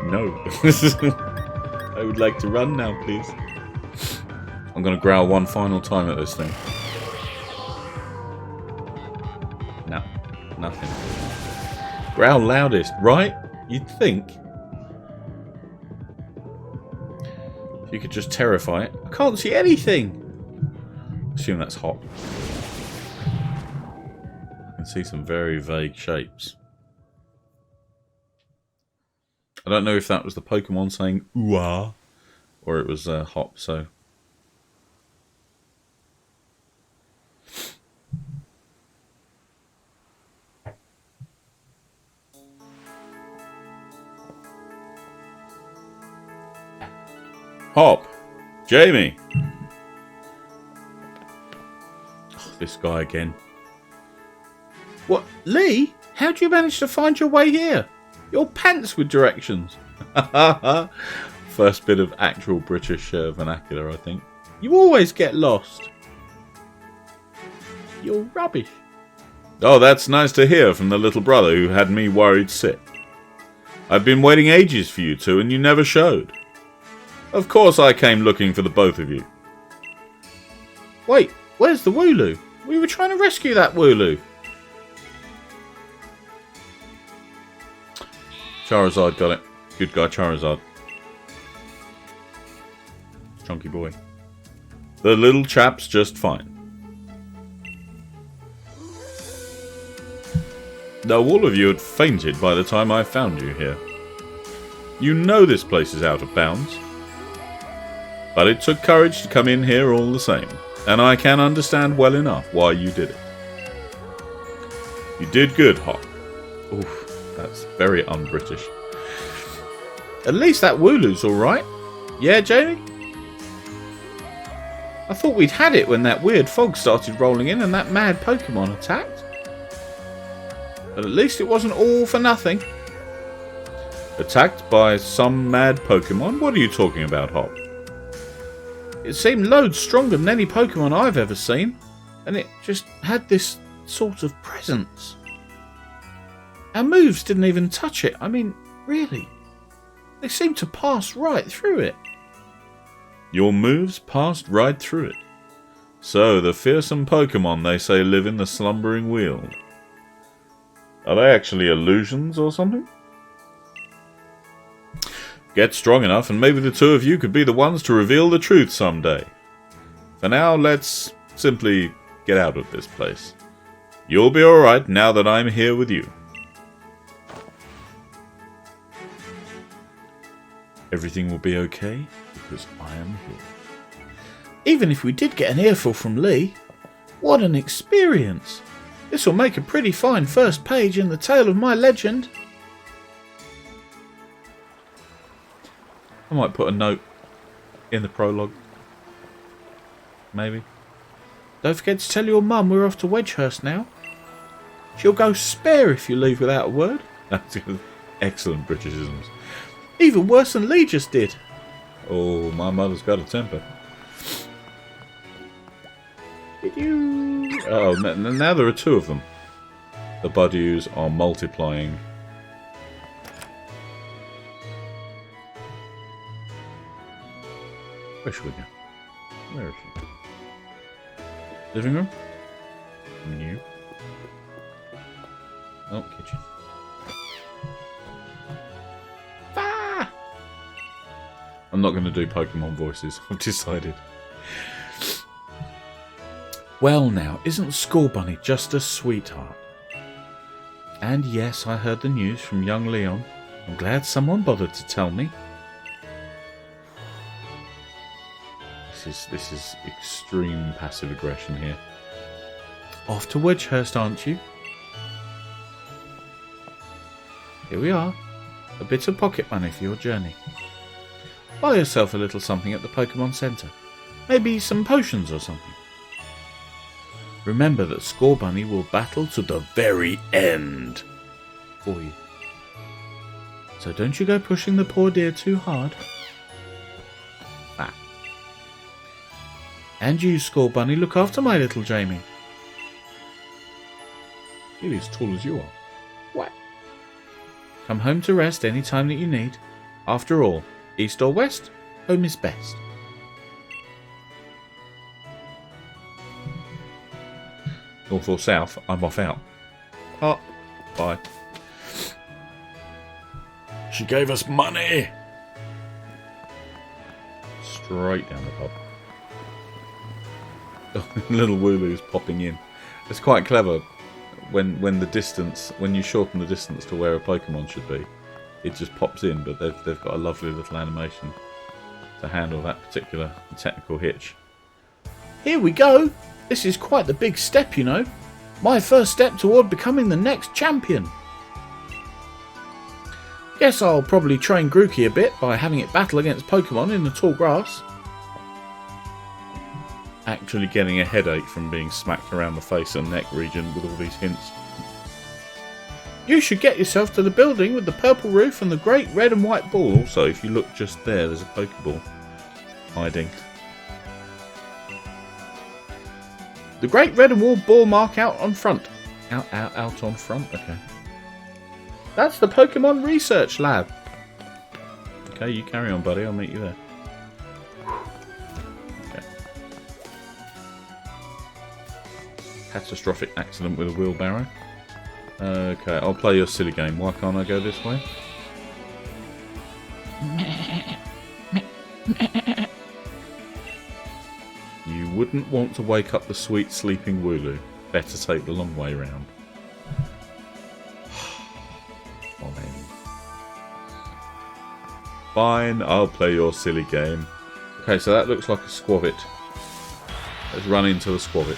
No. I would like to run now, please. I'm going to growl one final time at this thing. No. Nothing. Growl loudest, right? You'd think. If you could just terrify it. I can't see anything. Assume that's Hop. I can see some very vague shapes. I don't know if that was the Pokemon saying ooh-ah, or it was Hop, so... Hop! Jamie! Oh, this guy again. What, Lee? How'd you manage to find your way here? Your pants with directions. First bit of actual British vernacular, I think. You always get lost. You're rubbish. Oh, that's nice to hear from the little brother who had me worried sick. I've been waiting ages for you two, and you never showed. Of course I came looking for the both of you. Wait, where's the Wooloo? We were trying to rescue that Wooloo. Charizard got it. Good guy, Charizard. Chunky boy. The little chap's just fine. Though all of you had fainted by the time I found you here. You know this place is out of bounds. But it took courage to come in here all the same, and I can understand well enough why you did it. You did good, Hop. Oof, that's very un-British. At least that Wooloo's alright. Yeah, Jamie? I thought we'd had it when that weird fog started rolling in and that mad Pokemon attacked. But at least it wasn't all for nothing. Attacked by some mad Pokemon? What are you talking about, Hop? It seemed loads stronger than any Pokemon I've ever seen, and it just had this sort of presence. Our moves didn't even touch it. I mean, really. They seemed to pass right through it. Your moves passed right through it. So, the fearsome Pokemon they say live in the slumbering weald. Are they actually illusions or something? Get strong enough and maybe the two of you could be the ones to reveal the truth someday. For now, let's simply get out of this place. You'll be alright now that I'm here with you. Everything will be okay because I am here. Even if we did get an earful from Lee, what an experience! This will make a pretty fine first page in the tale of my legend. I might put a note in the prologue. Maybe. Don't forget to tell your mum we're off to Wedgehurst now. She'll go spare if you leave without a word. That's excellent Britishisms. Even worse than Lee just did. Oh, my mother's got a temper. Did you? Oh, now there are two of them. The Budews are multiplying. Where should we go? Where is she? Living room? New. Oh, kitchen. Ah! I'm not going to do Pokemon voices, I've decided. Well now, isn't Scorbunny just a sweetheart? And yes, I heard the news from young Leon. I'm glad someone bothered to tell me. This is extreme passive aggression here. Off to Wedgehurst, aren't you? Here we are. A bit of pocket money for your journey. Buy yourself a little something at the Pokemon Centre. Maybe some potions or something. Remember that Scorbunny will battle to the very end for you. So don't you go pushing the poor dear too hard. Ah. And you, Scorbunny, look after my little Jamie. He's as tall as you are. What? Come home to rest any time that you need. After all, east or west, home is best. North or south, I'm off out. Oh, bye. She gave us money! Straight down the pub. Little Wooloo's popping in. It's quite clever when you shorten the distance to where a Pokemon should be. It just pops in, but they've got a lovely little animation to handle that particular technical hitch. Here we go! This is quite the big step, you know. My first step toward becoming the next champion. Guess I'll probably train Grookey a bit by having it battle against Pokemon in the tall grass. Actually getting a headache from being smacked around the face and neck region with all these hints. You should get yourself to the building with the purple roof and the great red and white ball. Also, if you look just there's a Pokeball hiding. The great red and white ball mark out on front. Out on front? Okay. That's the Pokemon Research Lab. Okay, you carry on, buddy. I'll meet you there. Okay. Catastrophic accident with a wheelbarrow. Okay, I'll play your silly game. Why can't I go this way? You wouldn't want to wake up the sweet sleeping Wooloo. Better take the long way round. Fine, I'll play your silly game. Okay, so that looks like a Squavit. Let's run into the Squavit.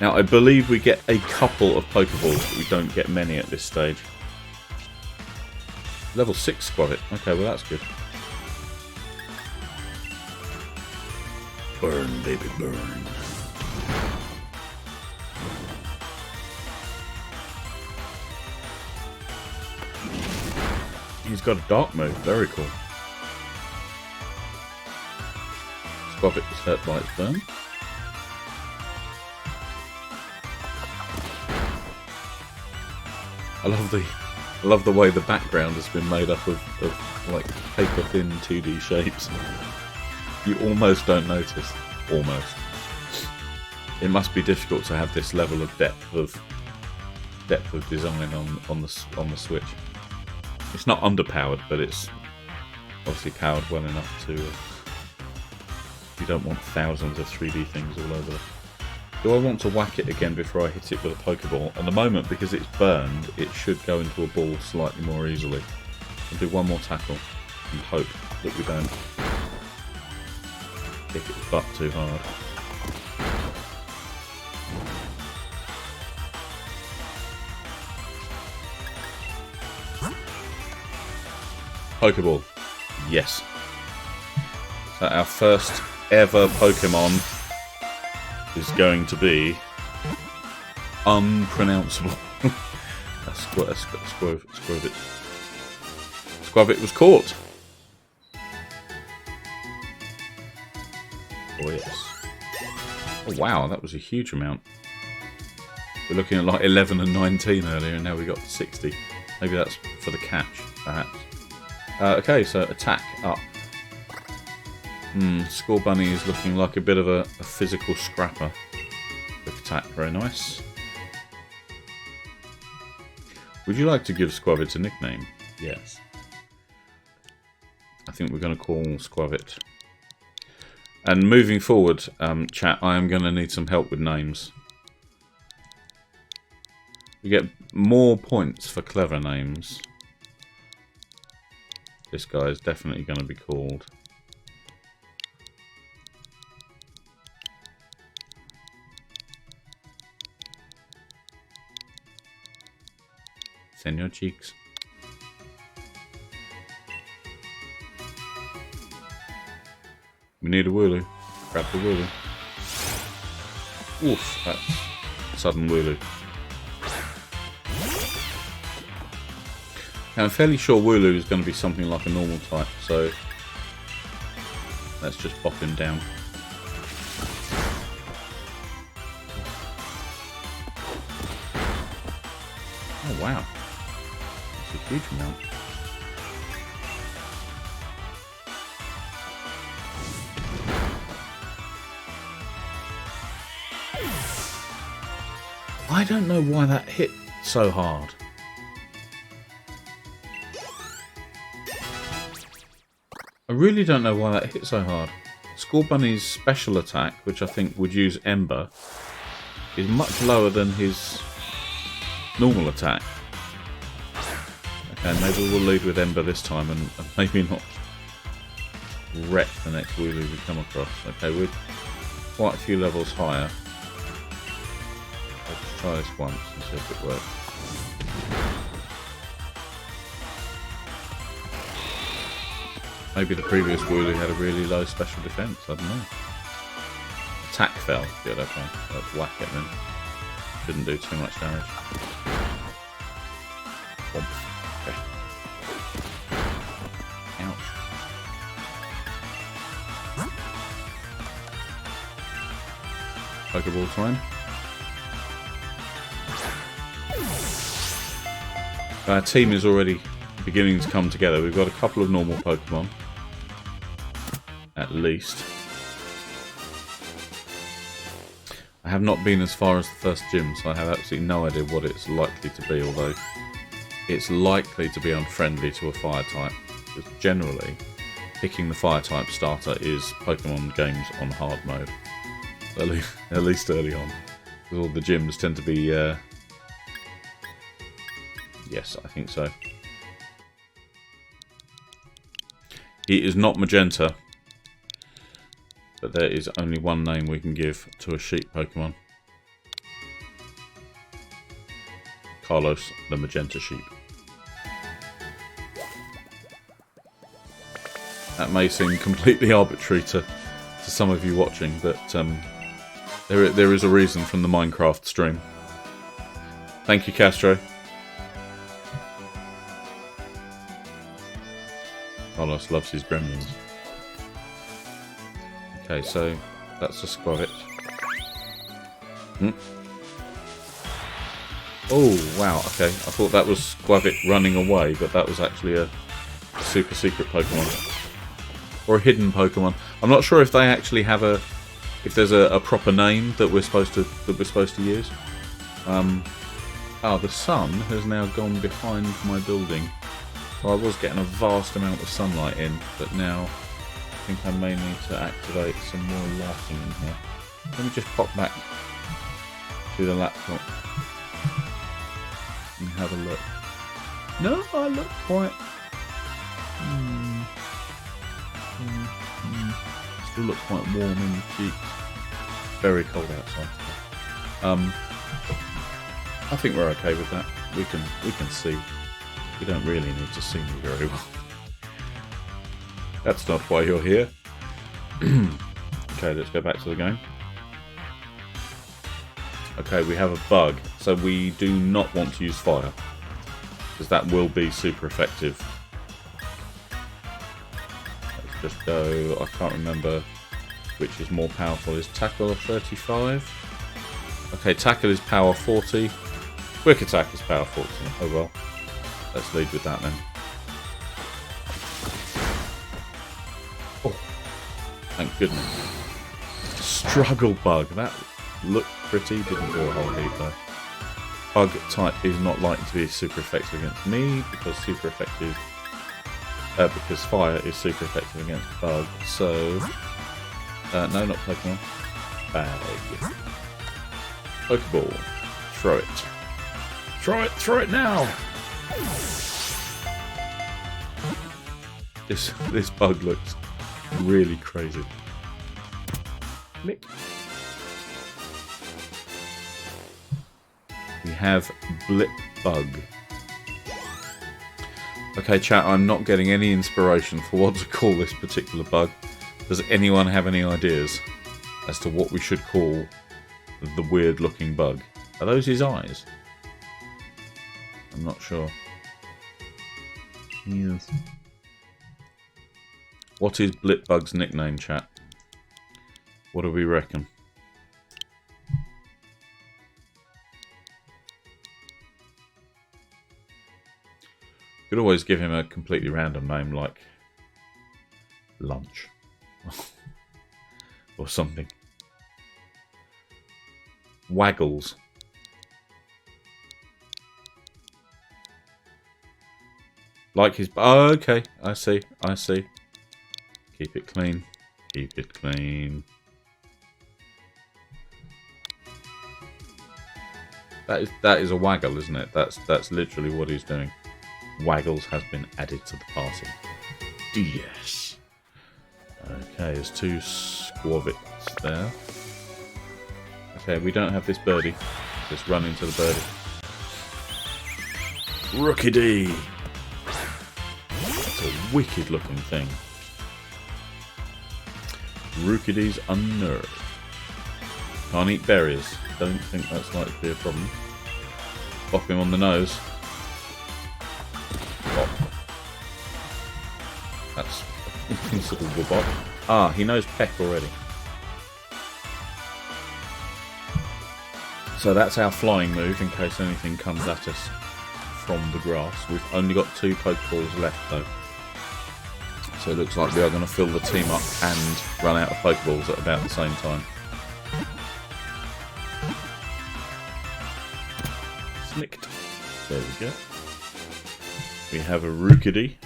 Now, I believe we get a couple of Pokeballs, but we don't get many at this stage. Level 6 Squavit. Okay, well that's good. Burn, baby, burn. He's got a dark move, very cool. Squavit was hurt by its burn. I love the way the background has been made up of like paper thin 2D shapes. You almost don't notice. Almost. It must be difficult to have this level of depth of design on the Switch. It's not underpowered, but it's obviously powered well enough to... you don't want thousands of 3D things all over it. Do I want to whack it again before I hit it with a Pokeball? At the moment, because it's burned, it should go into a ball slightly more easily. I'll do one more tackle and hope that we don't kick its butt too hard. Pokeball. Yes. So our first ever Pokemon is going to be unpronounceable. Squavit. Squavit was caught. Oh yes. Oh wow, that was a huge amount. We're looking at like 11 and 19 earlier, and now we got 60. Maybe that's for the catch, perhaps. Okay, so attack up. Scorbunny is looking like a bit of a physical scrapper. Quick attack, very nice. Would you like to give Squavit a nickname? Yes. I think we're going to call Squavit. And moving forward, chat, I am going to need some help with names. We get more points for clever names. This guy is definitely going to be called Senor Cheeks. We need a Wooloo. Grab the Wooloo. Oof, that's sudden Wooloo. Now, I'm fairly sure Wooloo is going to be something like a normal type, so let's just pop him down. Oh wow, that's a huge amount. I don't know why that hit so hard. I really don't know why that hit so hard. Scorbunny's special attack, which I think would use Ember, is much lower than his normal attack. Okay, maybe we'll lead with Ember this time and maybe not wreck the next Wooloo we come across. Okay, we're quite a few levels higher. Let's try this once and see if it works. Maybe the previous Wooloo had a really low special defense, I don't know. Attack fell. Good, okay. Let's whack it then. Shouldn't do too much damage. Okay. Ouch. Pokeball time. Our team is already beginning to come together. We've got a couple of normal Pokemon. At least. I have not been as far as the first gym, so I have absolutely no idea what it's likely to be, although it's likely to be unfriendly to a fire type. Because generally, picking the fire type starter is Pokemon games on hard mode. At least early on. Because all the gyms tend to be... Yes, I think so. He is not magenta. But there is only one name we can give to a sheep Pokemon. Carlos, the magenta sheep. That may seem completely arbitrary to some of you watching, but there is a reason from the Minecraft stream. Thank you, Castro. Carlos loves his gremlins. Okay, so that's a Squavit. Oh, wow, okay. I thought that was Squavit running away, but that was actually a super secret Pokemon. Or a hidden Pokemon. I'm not sure if they actually have if there's a proper name that we're supposed to use. The sun has now gone behind my building. So I was getting a vast amount of sunlight in, but now I think I may need to activate some more lighting in here. Let me just pop back to the laptop and have a look. No, I look quite... Still look quite warm in the cheeks. Very cold outside today. I think we're okay with that. We can see. You don't really need to see me very well. That's not why you're here. Okay, let's go back to the game. Okay, we have a bug, so we do not want to use fire, because that will be super effective. Let's just go, I can't remember which is more powerful. Is Tackle a 35? Okay, Tackle is power 40. Quick Attack is power 40. Oh well. Let's lead with that then. Oh, thank goodness. Struggle Bug. That looked pretty. Didn't do a whole heap though. Bug type is not likely to be super effective against me because because fire is super effective against Bug. So no, not Pokemon. Bag. Pokeball. Throw it. Throw it now. This bug looks really crazy. Lick. We have Blip Bug. Okay, chat, I'm not getting any inspiration for what to call this particular bug. Does anyone have any ideas as to what we should call the weird looking bug? Are those his eyes? I'm not sure. Yes. What is Blipbug's nickname, chat? What do we reckon? Could always give him a completely random name like Lunch or something. Waggles. Like his... Oh, okay. I see. Keep it clean. Keep it clean. That is a waggle, isn't it? That's literally what he's doing. Waggles has been added to the party. Yes. Okay, there's 2 squavits there. Okay, we don't have this birdie. Let's run into the birdie. Rookidee! It's a wicked looking thing. Rookidee's unnerved. Can't eat berries. Don't think that's likely to be a problem. Bop him on the nose. Bop. That's a considerable bop. Ah, he knows peck already. So that's our flying move in case anything comes at us from the grass. We've only got 2 Pokeballs left though. So it looks like we are going to fill the team up and run out of Pokeballs at about the same time. Snicked. There we go. We have a Rookidee.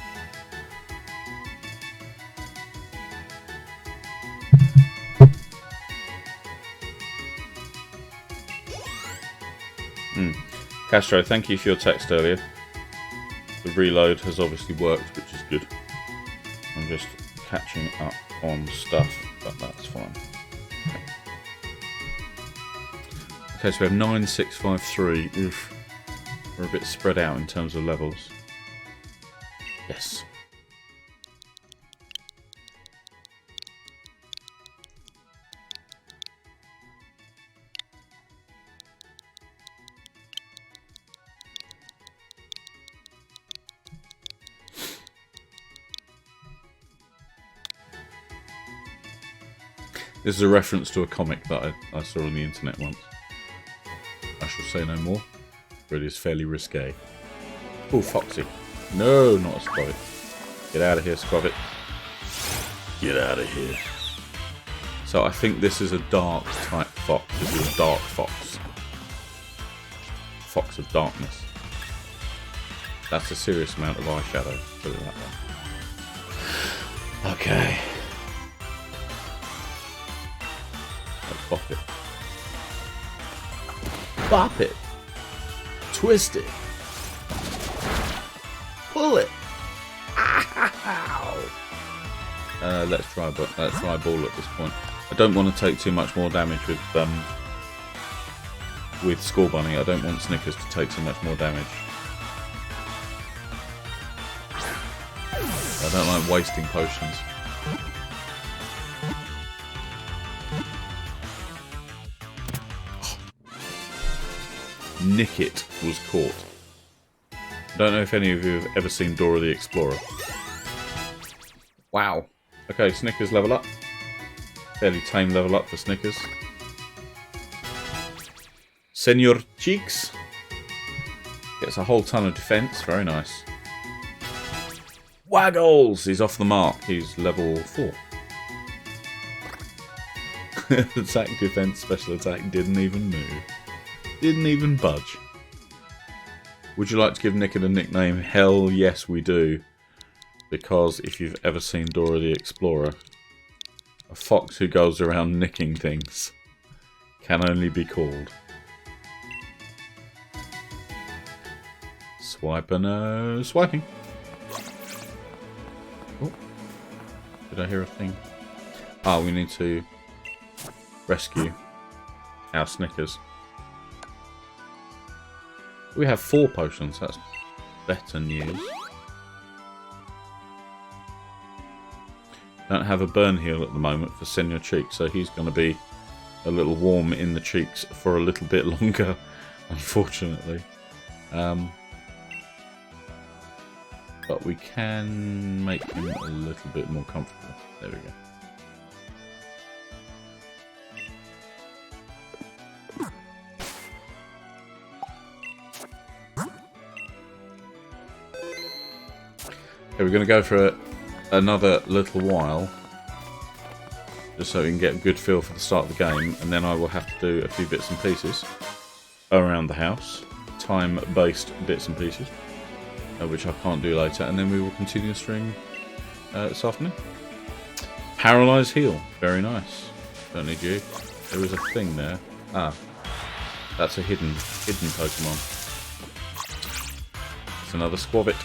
Castro, thank you for your text earlier. The reload has obviously worked, which is good. I'm just catching up on stuff, but that's fine. Okay, so we have 9, 6, 5, 3. Oof. We're a bit spread out in terms of levels. Yes. This is a reference to a comic that I saw on the internet once. I shall say no more, for it is fairly risque. Oh, Foxy. No, not a Scorbunny. Get out of here, Scorbunny. Get out of here. So I think this is a dark type fox. This is a dark fox. Fox of darkness. That's a serious amount of eyeshadow, put it that way. Okay. Let's bop it. Bop it. Twist it. Pull it. Ow. Let's try a ball at this point. I don't want to take too much more damage with Scorbunny. I don't want Snickers to take too much more damage. I don't like wasting potions. Nickit was caught. I don't know if any of you have ever seen Dora the Explorer. Wow. Okay, Snickers level up. Fairly tame level up for Snickers. Senor Cheeks gets a whole ton of defense. Very nice. Waggles! He's off the mark. He's level 4. Attack, defense, special attack didn't even move. Didn't even budge. Would you like to give Nickit a nickname? Hell yes we do. Because if you've ever seen Dora the Explorer, a fox who goes around nicking things can only be called Swiping. Oh, did I hear a thing? Ah, we need to rescue our Snickers. We have 4 potions, that's better news. Don't have a burn heal at the moment for Senor Cheeks, so he's going to be a little warm in the cheeks for a little bit longer, unfortunately. But we can make him a little bit more comfortable. There we go. Okay, we're going to go for another little while, just so we can get a good feel for the start of the game, and then I will have to do a few bits and pieces around the house, time-based bits and pieces, which I can't do later, and then we will continue the stream this afternoon. Paralyze heal. Very nice. Don't need you. There is a thing there. Ah. That's a hidden Pokemon. It's another Squabbit.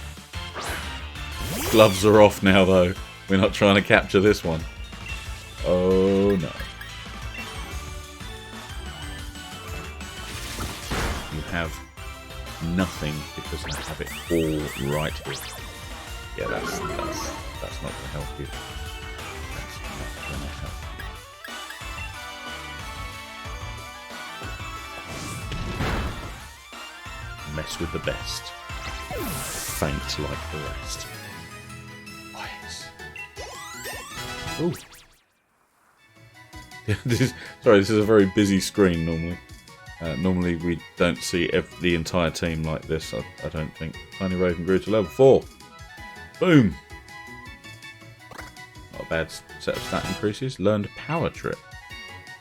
Gloves are off now though. We're not trying to capture this one. Oh no. You have nothing because I have it all right here. Yeah, that's not going to help you. That's not going to help you. Mess with the best. Faint like the rest. Oh, yes. Ooh. Sorry, this is a very busy screen normally. Normally we don't see the entire team like this, I don't think. Tiny Raven grew to level 4. Boom! Not a bad set of stat increases. Learned Power Trip.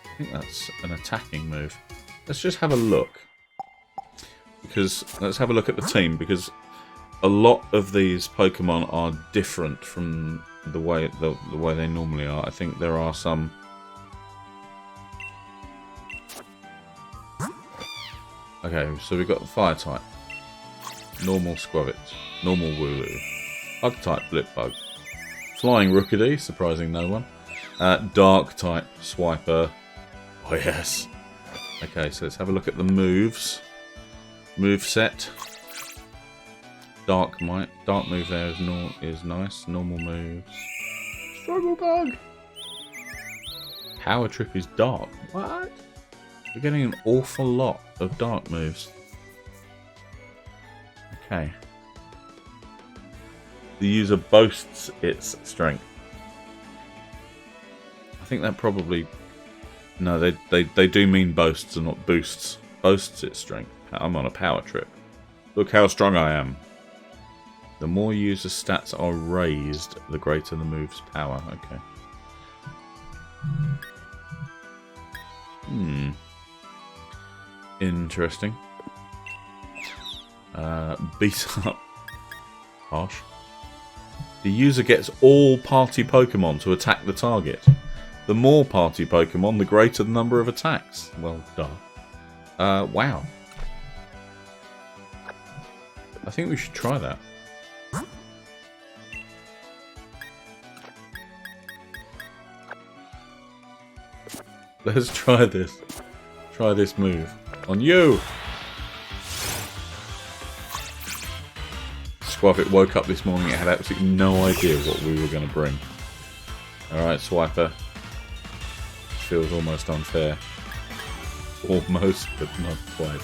I think that's an attacking move. Let's just have a look. Let's have a look at the team, because a lot of these Pokemon are different from the way they normally are. I think there are some... Okay, so we've got the Fire type. Normal Squabbit. Normal Wooloo. Bug type Blipbug. Flying Rookidee, surprising no one. Dark type Swiper. Oh yes. Okay, so let's have a look at the moves. Move set. Dark move there is nice. Normal moves. Struggle Bug. Power Trip is dark. What? We're getting an awful lot of dark moves. Okay. The user boasts its strength. I think that probably... No, they do mean boasts and not boosts. Boasts its strength. I'm on a power trip. Look how strong I am. The more user stats are raised, the greater the move's power. Okay. Interesting. Beat up. Harsh. The user gets all party Pokemon to attack the target. The more party Pokemon, the greater the number of attacks. Well, duh. Wow. I think we should try that. Let's try this. Try this move. On you! Squabbit woke up this morning, it had absolutely no idea what we were going to bring. Alright, Swiper. Feels almost unfair. Almost, but not quite.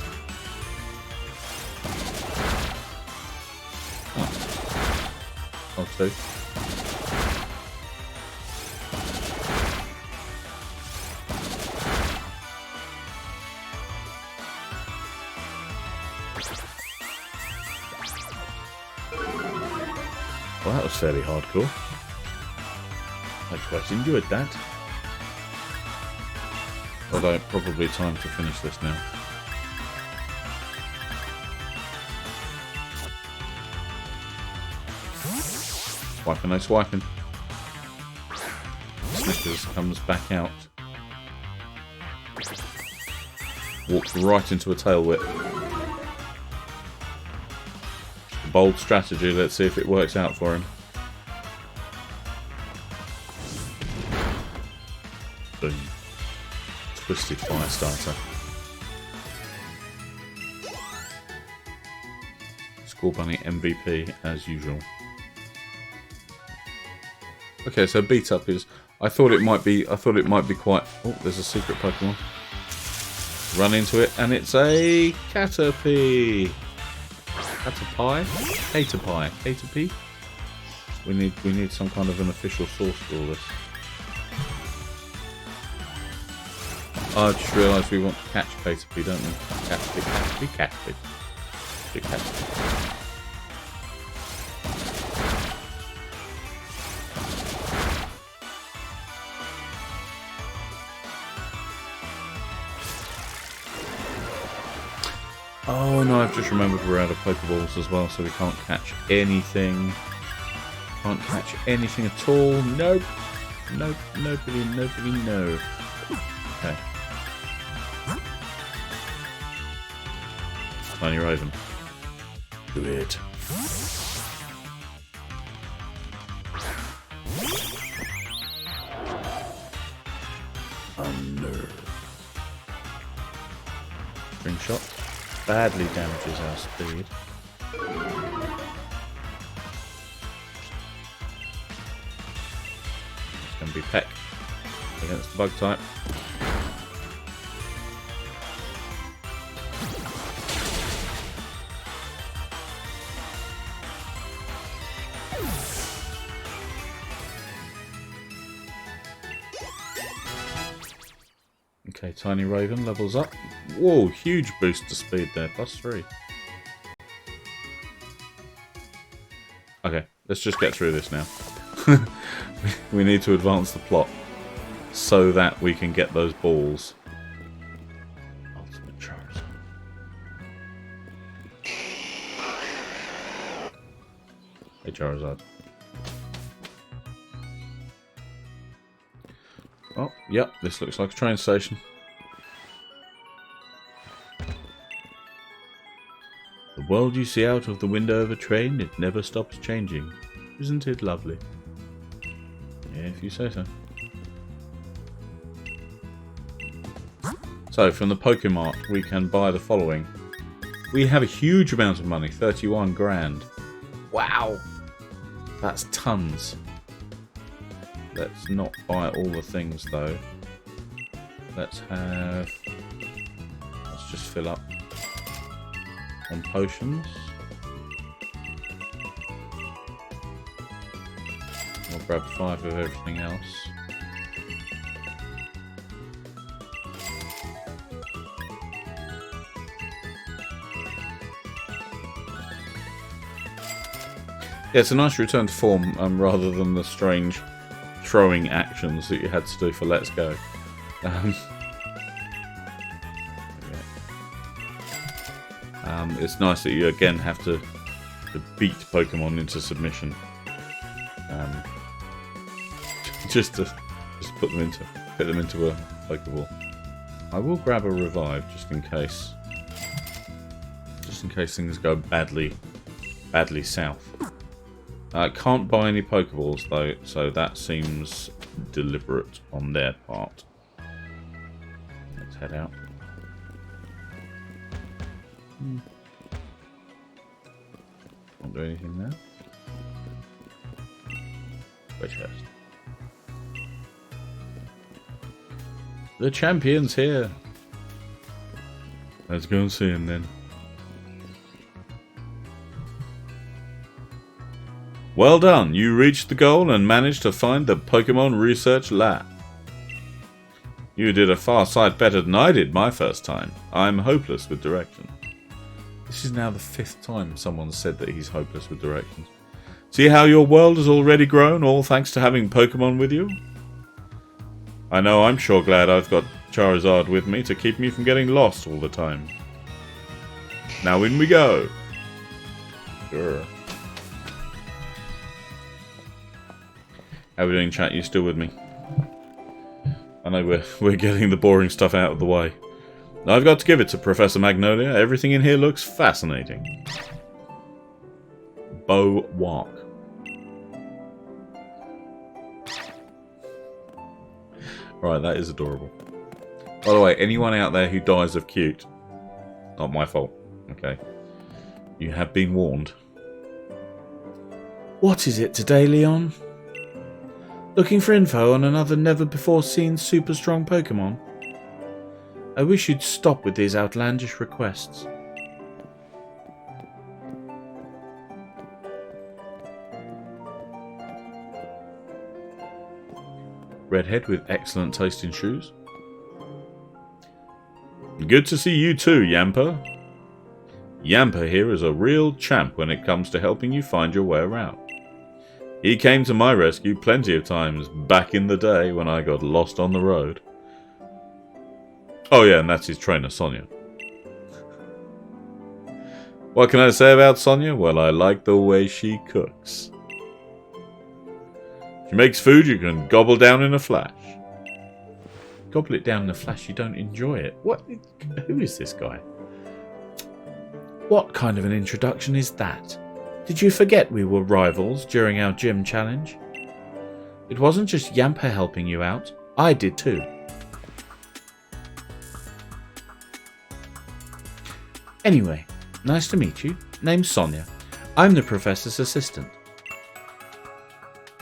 Oh, two. Well, that was fairly hardcore. I quite enjoyed that. Although probably time to finish this now. Swiping, no swiping. Snickers comes back out. Walks right into a tail whip. Bold strategy, let's see if it works out for him. Boom. Twisted Fire Starter. Scorbunny MVP as usual. Okay, so beat up is. I thought it might be quite. Oh, there's a secret Pokemon. Run into it, and it's a Caterpie. Caterpie? Caterpie. Caterpie? We need some kind of an official source for all this. I just realised we want to catch Caterpie, don't we? Caterpie. Big Caterpie. Oh no, I've just remembered we're out of Pokeballs as well, so we can't catch anything. Can't catch anything at all. Nope. Nope, nobody, no. Okay. Tiny Raven. Do it. Under. Spring shot. Badly damages our speed. It's going to be Peck against the bug type. Okay, Tiny Raven levels up. Whoa, huge boost to speed there, +3. Okay, let's just get through this now. We need to advance the plot so that we can get those balls. Ultimate Charizard. Hey Charizard. Oh, yep, this looks like a train station. The world you see out of the window of a train, it never stops changing. Isn't it lovely? Yeah, if you say so. So, from the Pokemart, we can buy the following. We have a huge amount of money, 31 grand. Wow! That's tons. Let's not buy all the things, though. Let's just fill up on potions. I'll grab 5 of everything else. Yeah, it's a nice return to form, rather than the strange throwing actions that you had to do for Let's Go. It's nice that you again have to beat Pokemon into submission, just to put them into a Pokeball. I will grab a revive just in case things go badly south. I can't buy any Pokeballs though, so that seems deliberate on their part. Let's head out. Can't do anything there. Wait first. The champion's here. Let's go and see him then. Well done, you reached the goal and managed to find the Pokemon Research Lab. You did a far sight better than I did my first time. I'm hopeless with directions. This is now the 5th time someone said that he's hopeless with directions. See how your world has already grown, all thanks to having Pokemon with you? I know I'm sure glad I've got Charizard with me to keep me from getting lost all the time. Now in we go. Sure. How are we doing, chat? You still with me? I know we're getting the boring stuff out of the way. I've got to give it to Professor Magnolia. Everything in here looks fascinating. Bow Walk. Right, that is adorable. By the way, anyone out there who dies of cute, not my fault. Okay, you have been warned. What is it today, Leon? Looking for info on another never-before-seen super-strong Pokemon? I wish you'd stop with these outlandish requests. Redhead with excellent taste in shoes. Good to see you too, Yamper. Yamper here is a real champ when it comes to helping you find your way around. He came to my rescue plenty of times back in the day when I got lost on the road. Oh yeah, and that's his trainer, Sonia. What can I say about Sonia? Well, I like the way she cooks. She makes food you can gobble down in a flash. Gobble it down in a flash, you don't enjoy it. What? Who is this guy? What kind of an introduction is that? Did you forget we were rivals during our gym challenge? It wasn't just Yamper helping you out. I did too. Anyway, nice to meet you. Name's Sonia. I'm the professor's assistant.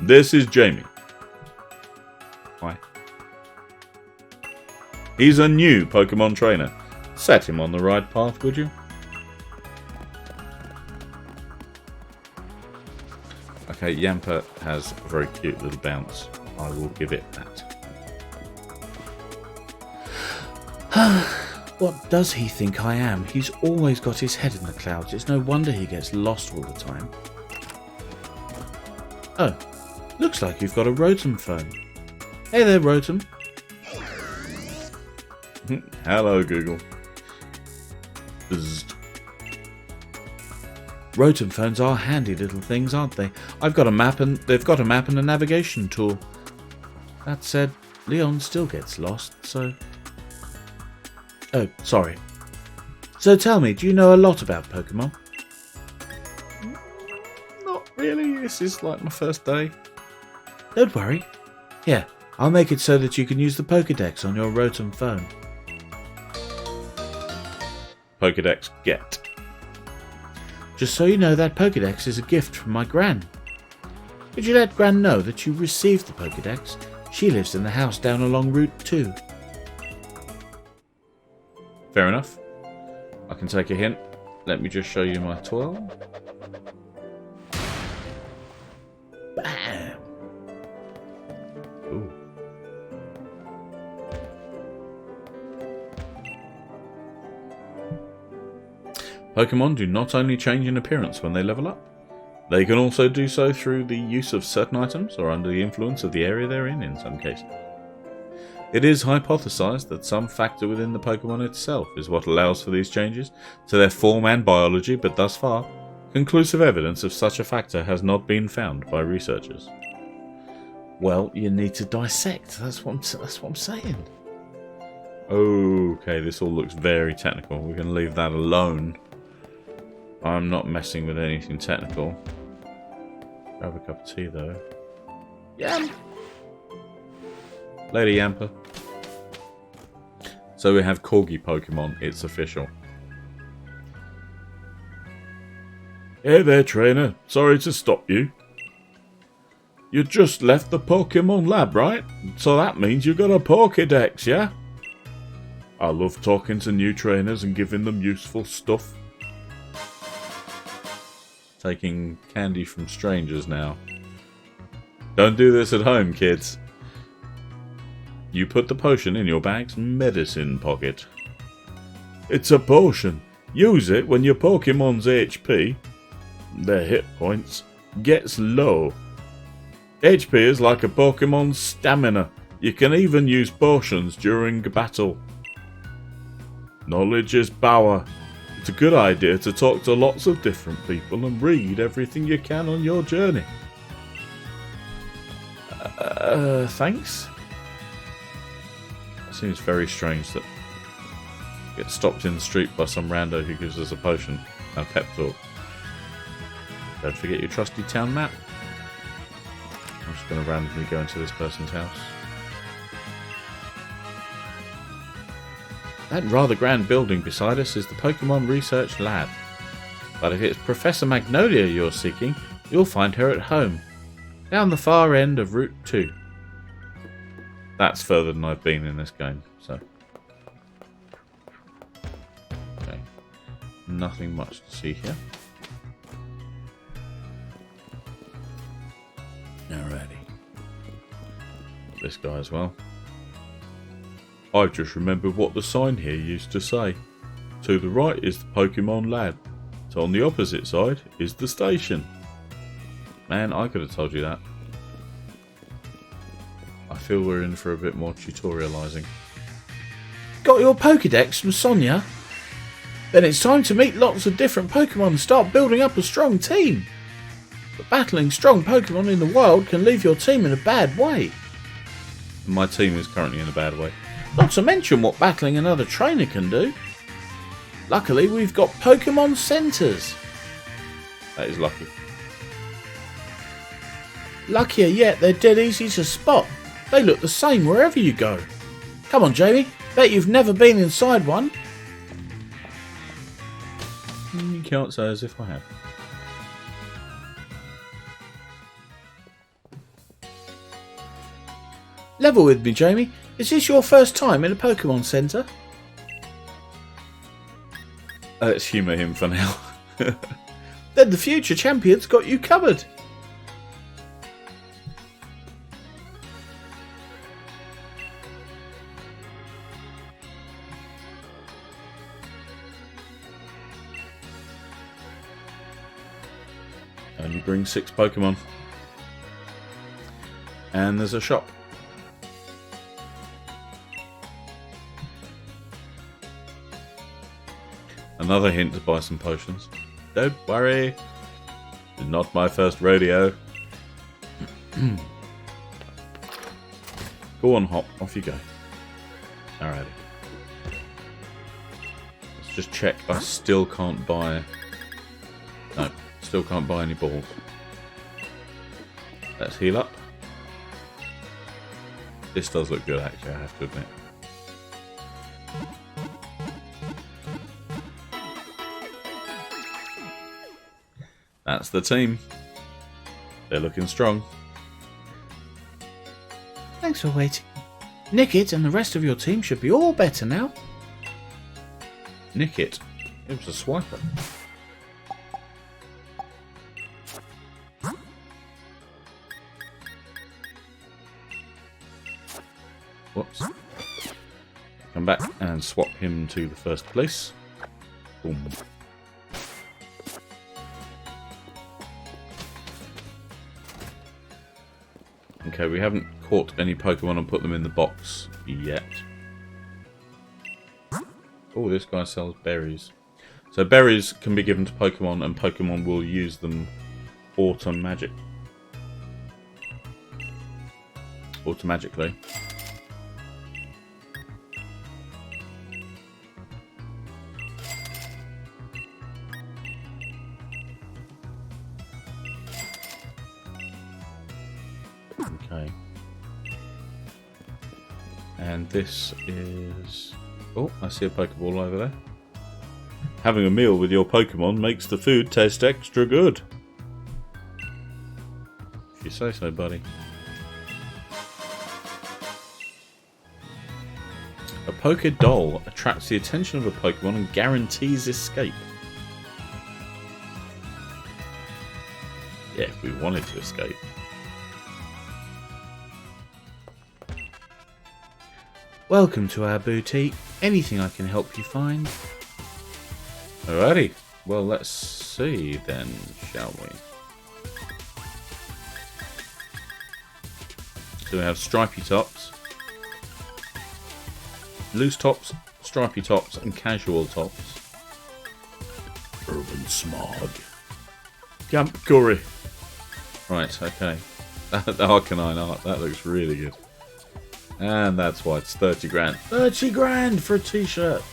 This is Jamie. Why? He's a new Pokemon trainer. Set him on the right path, would you? Okay, Yamper has a very cute little bounce. I will give it that. What does he think I am? He's always got his head in the clouds. It's no wonder he gets lost all the time. Oh, looks like you've got a Rotom phone. Hey there, Rotom. Hello, Google. Bzzzt. Rotom phones are handy little things, aren't they? I've got a map and they've got a map and a navigation tool. That said, Leon still gets lost, so... Oh, sorry. So tell me, do you know a lot about Pokemon? Not really. This is like my first day. Don't worry. Here, I'll make it so that you can use the Pokédex on your Rotom phone. Pokédex get. Just so you know, that Pokédex is a gift from my Gran. Could you let Gran know that you received the Pokédex? She lives in the house down along Route 2. Fair enough. I can take a hint. Let me just show you my 12. Bam! Ooh. Pokemon do not only change in appearance when they level up, they can also do so through the use of certain items or under the influence of the area they're in some cases. It is hypothesized that some factor within the Pokemon itself is what allows for these changes to their form and biology, but thus far, conclusive evidence of such a factor has not been found by researchers. Well, you need to dissect. That's what I'm saying. Okay, this all looks very technical. We can leave that alone. I'm not messing with anything technical. Grab a cup of tea though. Yeah. Lady Yamper. So we have Corgi Pokemon. It's official. Hey there, trainer. Sorry to stop you. You just left the Pokemon lab, right? So that means you got a Pokédex, yeah? I love talking to new trainers and giving them useful stuff. Taking candy from strangers now. Don't do this at home, kids. You put the potion in your bag's medicine pocket. It's a potion. Use it when your Pokemon's HP, their hit points, gets low. HP is like a Pokemon's stamina. You can even use potions during battle. Knowledge is power. It's a good idea to talk to lots of different people and read everything you can on your journey. Thanks. It seems very strange that we get stopped in the street by some rando who gives us a potion and a pep talk. Don't forget your trusty town map. I'm just going to randomly go into this person's house. That rather grand building beside us is the Pokemon Research Lab. But if it's Professor Magnolia you're seeking, you'll find her at home, down the far end of Route 2. That's further than I've been in this game, so. Okay. Nothing much to see here. Alrighty. This guy as well. I've just remembered what the sign here used to say. To the right is the Pokemon Lab. So on the opposite side is the station. Man, I could have told you that. I feel we're in for a bit more tutorializing. Got your Pokédex from Sonia? Then it's time to meet lots of different Pokemon and start building up a strong team. but battling strong Pokemon in the wild can leave your team in a bad way. My team is currently in a bad way. Not to mention what battling another trainer can do. Luckily, we've got Pokemon centres. That is lucky. Luckier yet, they're dead easy to spot. They look the same wherever you go. Come on, Jamie. Bet you've never been inside one. You can't say as if I have. Level with me, Jamie. Is this your first time in a Pokemon Centre? Let's humour him for now. Then the future champion's got you covered. Only bring 6 Pokemon. And there's a shop. Another hint to buy some potions. Don't worry. It's not my first rodeo. Go on, Hop. Off you go. Alrighty. Let's just check. I still can't buy... No. Still can't buy any balls. Let's heal up. This does look good, actually, I have to admit. That's the team. They're looking strong. Thanks for waiting. Nickit and the rest of your team should be all better now. Nick it. It was a swiper. Whoops. Come back and swap him to the first place. Boom. Okay, we haven't caught any Pokemon and put them in the box yet. Oh, this guy sells berries. So berries can be given to Pokemon and Pokemon will use them automagically. Okay. And this is... Oh, I see a Pokeball over there. Having a meal with your Pokemon makes the food taste extra good. If you say so, buddy. A Pokédoll attracts the attention of a Pokemon and guarantees escape. Yeah, if we wanted to escape. Welcome to our boutique. Anything I can help you find? Alrighty. Well, let's see then, shall we? So we have stripy tops, loose tops, stripy tops, and casual tops. Urban smog. Jump Curry. Right, okay. The Arcanine art, that looks really good. And that's why it's 30 grand. 30 grand for a t-shirt.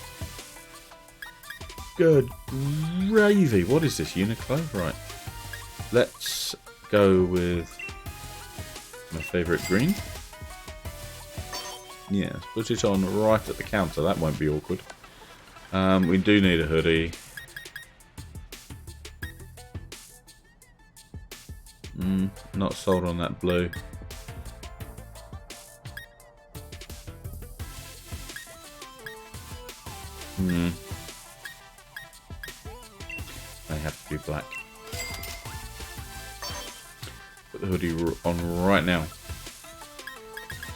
Good gravy. What is this, Uniqlo? Right. Let's go with my favourite green. Yeah, let's put it on right at the counter. That won't be awkward. We do need a hoodie. Not sold on that blue. They have to be black. Put the hoodie on right now.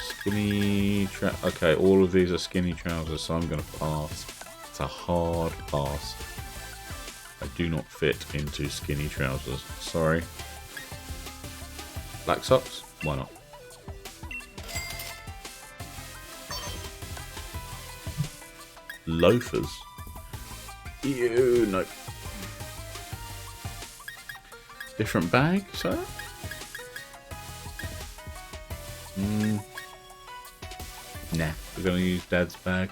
Skinny okay, all of these are skinny trousers, so I'm going to pass. It's a hard pass. I do not fit into skinny trousers. Sorry. Black socks? Why not? Loafers? Ew, no. Different bag, sir? Nah, we're going to use Dad's bag.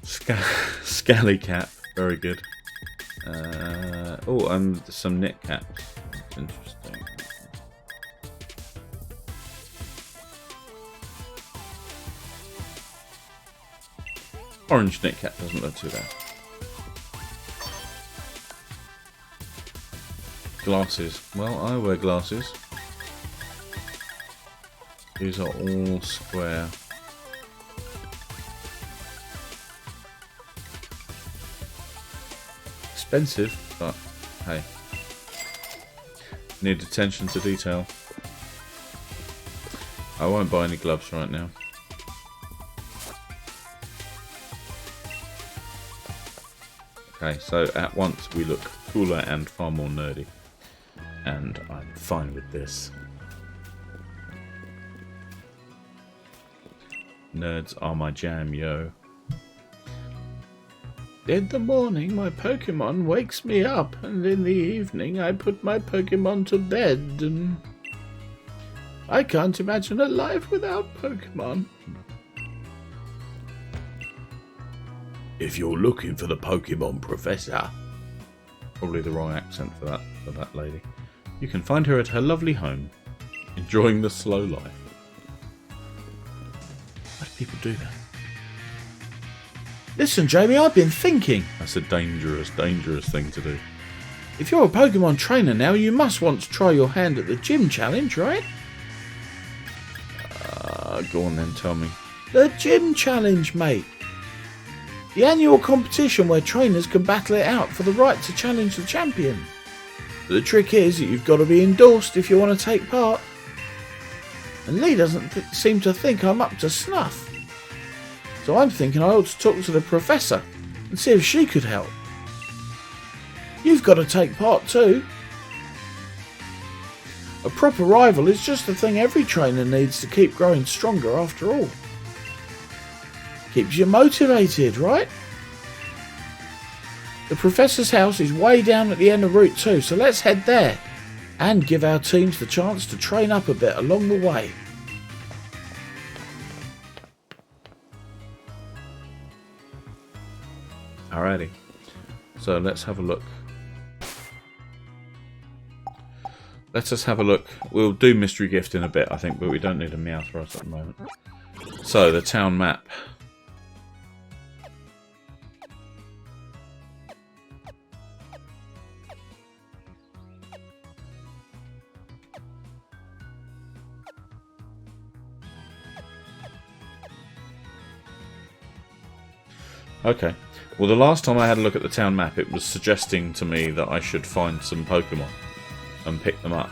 Scally cap, very good. Oh, and some knit caps. That's interesting. Orange knit cap doesn't look too bad. Glasses. Well, I wear glasses. These are all square. Expensive, but hey. Need attention to detail. I won't buy any gloves right now. Okay, so at once we look cooler and far more nerdy. And I'm fine with this. Nerds are my jam, yo. In the morning, my Pokemon wakes me up, and in the evening, I put my Pokemon to bed, and I can't imagine a life without Pokemon. If you're looking for the Pokemon Professor, probably the wrong accent for that lady, you can find her at her lovely home, enjoying the slow life. Why do people do that? Listen, Jamie, I've been thinking. That's a dangerous, dangerous thing to do. If you're a Pokemon trainer now, you must want to try your hand at the gym challenge, right? Go on then, tell me. The gym challenge, mate. The annual competition where trainers can battle it out for the right to challenge the champion. But the trick is that you've got to be endorsed if you want to take part. And Lee doesn't seem to think I'm up to snuff. So I'm thinking I ought to talk to the professor and see if she could help. You've got to take part too. A proper rival is just the thing every trainer needs to keep growing stronger after all. Keeps you motivated, right? The professor's house is way down at the end of Route 2, so let's head there and give our teams the chance to train up a bit along the way. Alrighty, so let's have a look. Let's just have a look. We'll do mystery gift in a bit, I think, but we don't need a Meowthras at the moment. So, the town map. Okay. Well, the last time I had a look at the town map, it was suggesting to me that I should find some Pokemon and pick them up.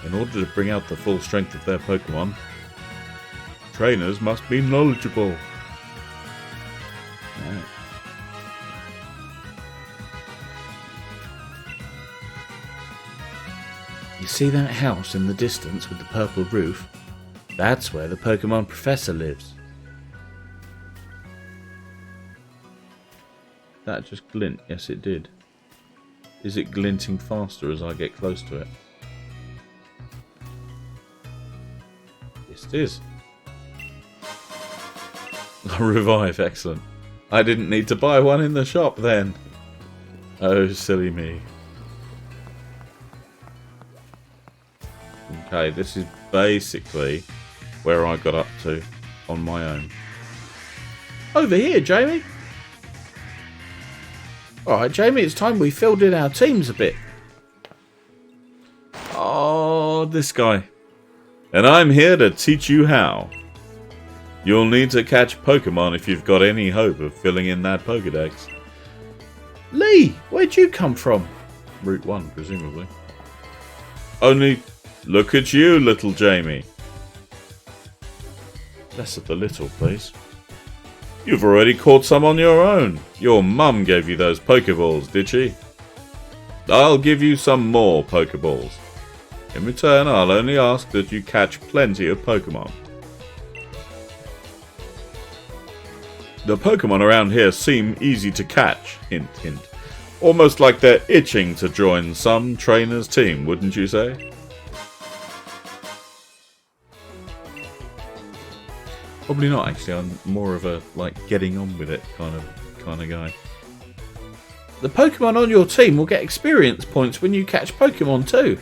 In order to bring out the full strength of their Pokemon, trainers must be knowledgeable. Right. You see that house in the distance with the purple roof? That's where the Pokemon Professor lives. That just glint? Yes, it did. Is it glinting faster as I get close to it? Yes, it is. Revive, excellent. I didn't need to buy one in the shop then. Oh, silly me. Okay, this is basically where I got up to on my own. Over here, Jamie. Alright, Jamie, it's time we filled in our teams a bit. Oh, this guy. And I'm here to teach you how. You'll need to catch Pokemon if you've got any hope of filling in that Pokedex. Lee, where'd you come from? Route 1, presumably. Only, look at you, little Jamie. Less of the little, please. You've already caught some on your own. Your mum gave you those Pokeballs, did she? I'll give you some more Pokeballs. In return, I'll only ask that you catch plenty of Pokemon. The Pokemon around here seem easy to catch, hint hint. Almost like they're itching to join some trainer's team, wouldn't you say? Probably not, actually. I'm more of a, like, getting on with it kind of guy. The Pokemon on your team will get experience points when you catch Pokemon too.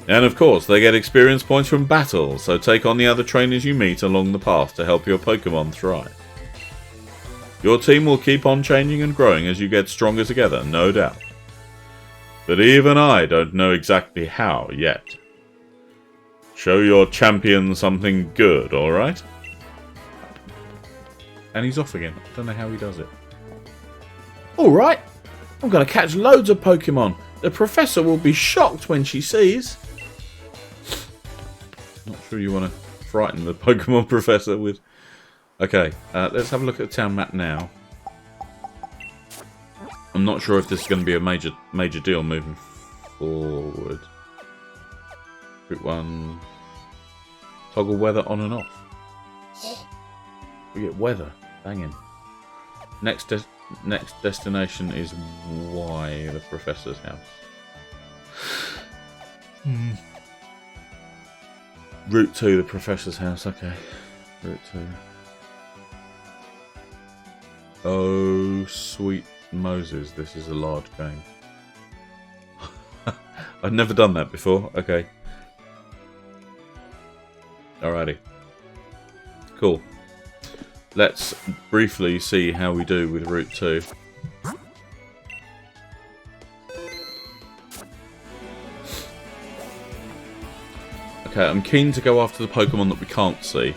And of course, they get experience points from battles, so take on the other trainers you meet along the path to help your Pokemon thrive. Your team will keep on changing and growing as you get stronger together, no doubt. But even I don't know exactly how yet. Show your champion something good, alright? And he's off again. I don't know how he does it. Alright, I'm going to catch loads of Pokemon. The professor will be shocked when she sees. Not sure you want to frighten the Pokemon professor with... Okay, let's have a look at the town map now. I'm not sure if this is going to be a major deal moving forward. Group 1. Toggle weather on and off. We get weather. Banging. Next destination is Y, the professor's house. Route 2, the professor's house. Okay. Route 2. Oh, sweet Moses. This is a large game. I've never done that before. Okay. Alrighty. Cool. Let's briefly see how we do with Route 2. Okay, I'm keen to go after the Pokemon that we can't see,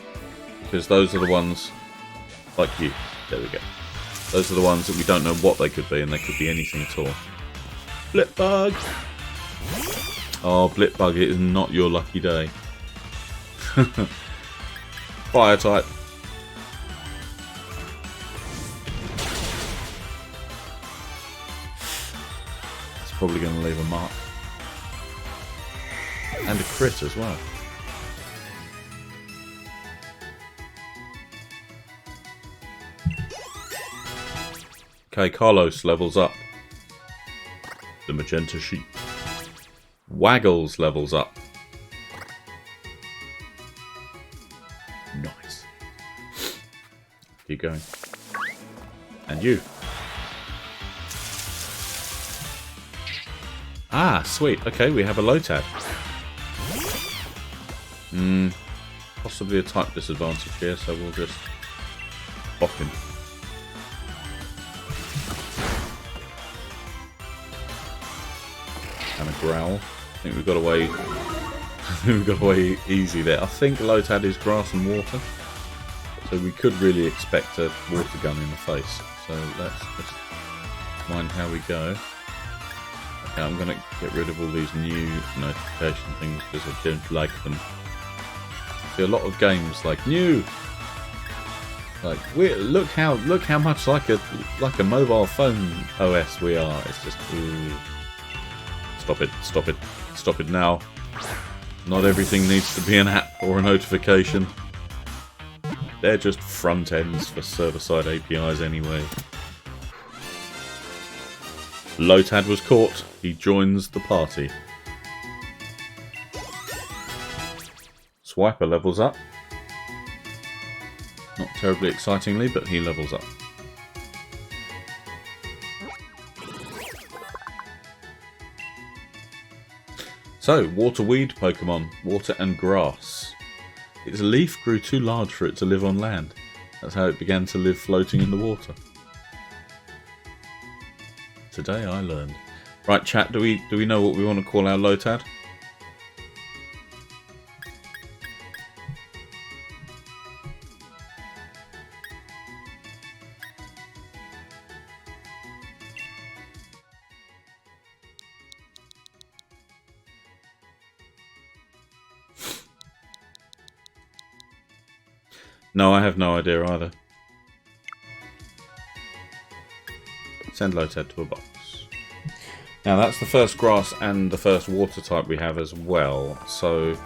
because those are the ones, like you, there we go. Those are the ones that we don't know what they could be, and they could be anything at all. Blipbug! Oh, Blipbug, it is not your lucky day. Fire type. It's probably going to leave a mark. And a crit as well. Okay, Carlos levels up. The magenta sheep. Waggles levels up. Nice. Keep going. And you. Ah, sweet. Okay, we have a Lotad. Possibly a type disadvantage here, so we'll just bop him. And a growl. I think we've got away. We've got away easy there. I think Lotad is grass and water, so we could really expect a water gun in the face. So let's just mind how we go. Okay, I'm going to get rid of all these new notification things because I don't like them. See, a lot of games like new, like look how much like a mobile phone OS we are. It's just stop it now. Not everything needs to be an app or a notification. They're just front ends for server-side APIs anyway. Lotad was caught. He joins the party. Swiper levels up. Not terribly excitingly, but he levels up. So, waterweed Pokemon. Water and grass. Its leaf grew too large for it to live on land. That's how it began to live floating in the water. Today I learned. Right, chat, do we know what we want to call our Lotad? No, I have no idea either. Send Lotad to a box. Now that's the first grass and the first water type we have as well, so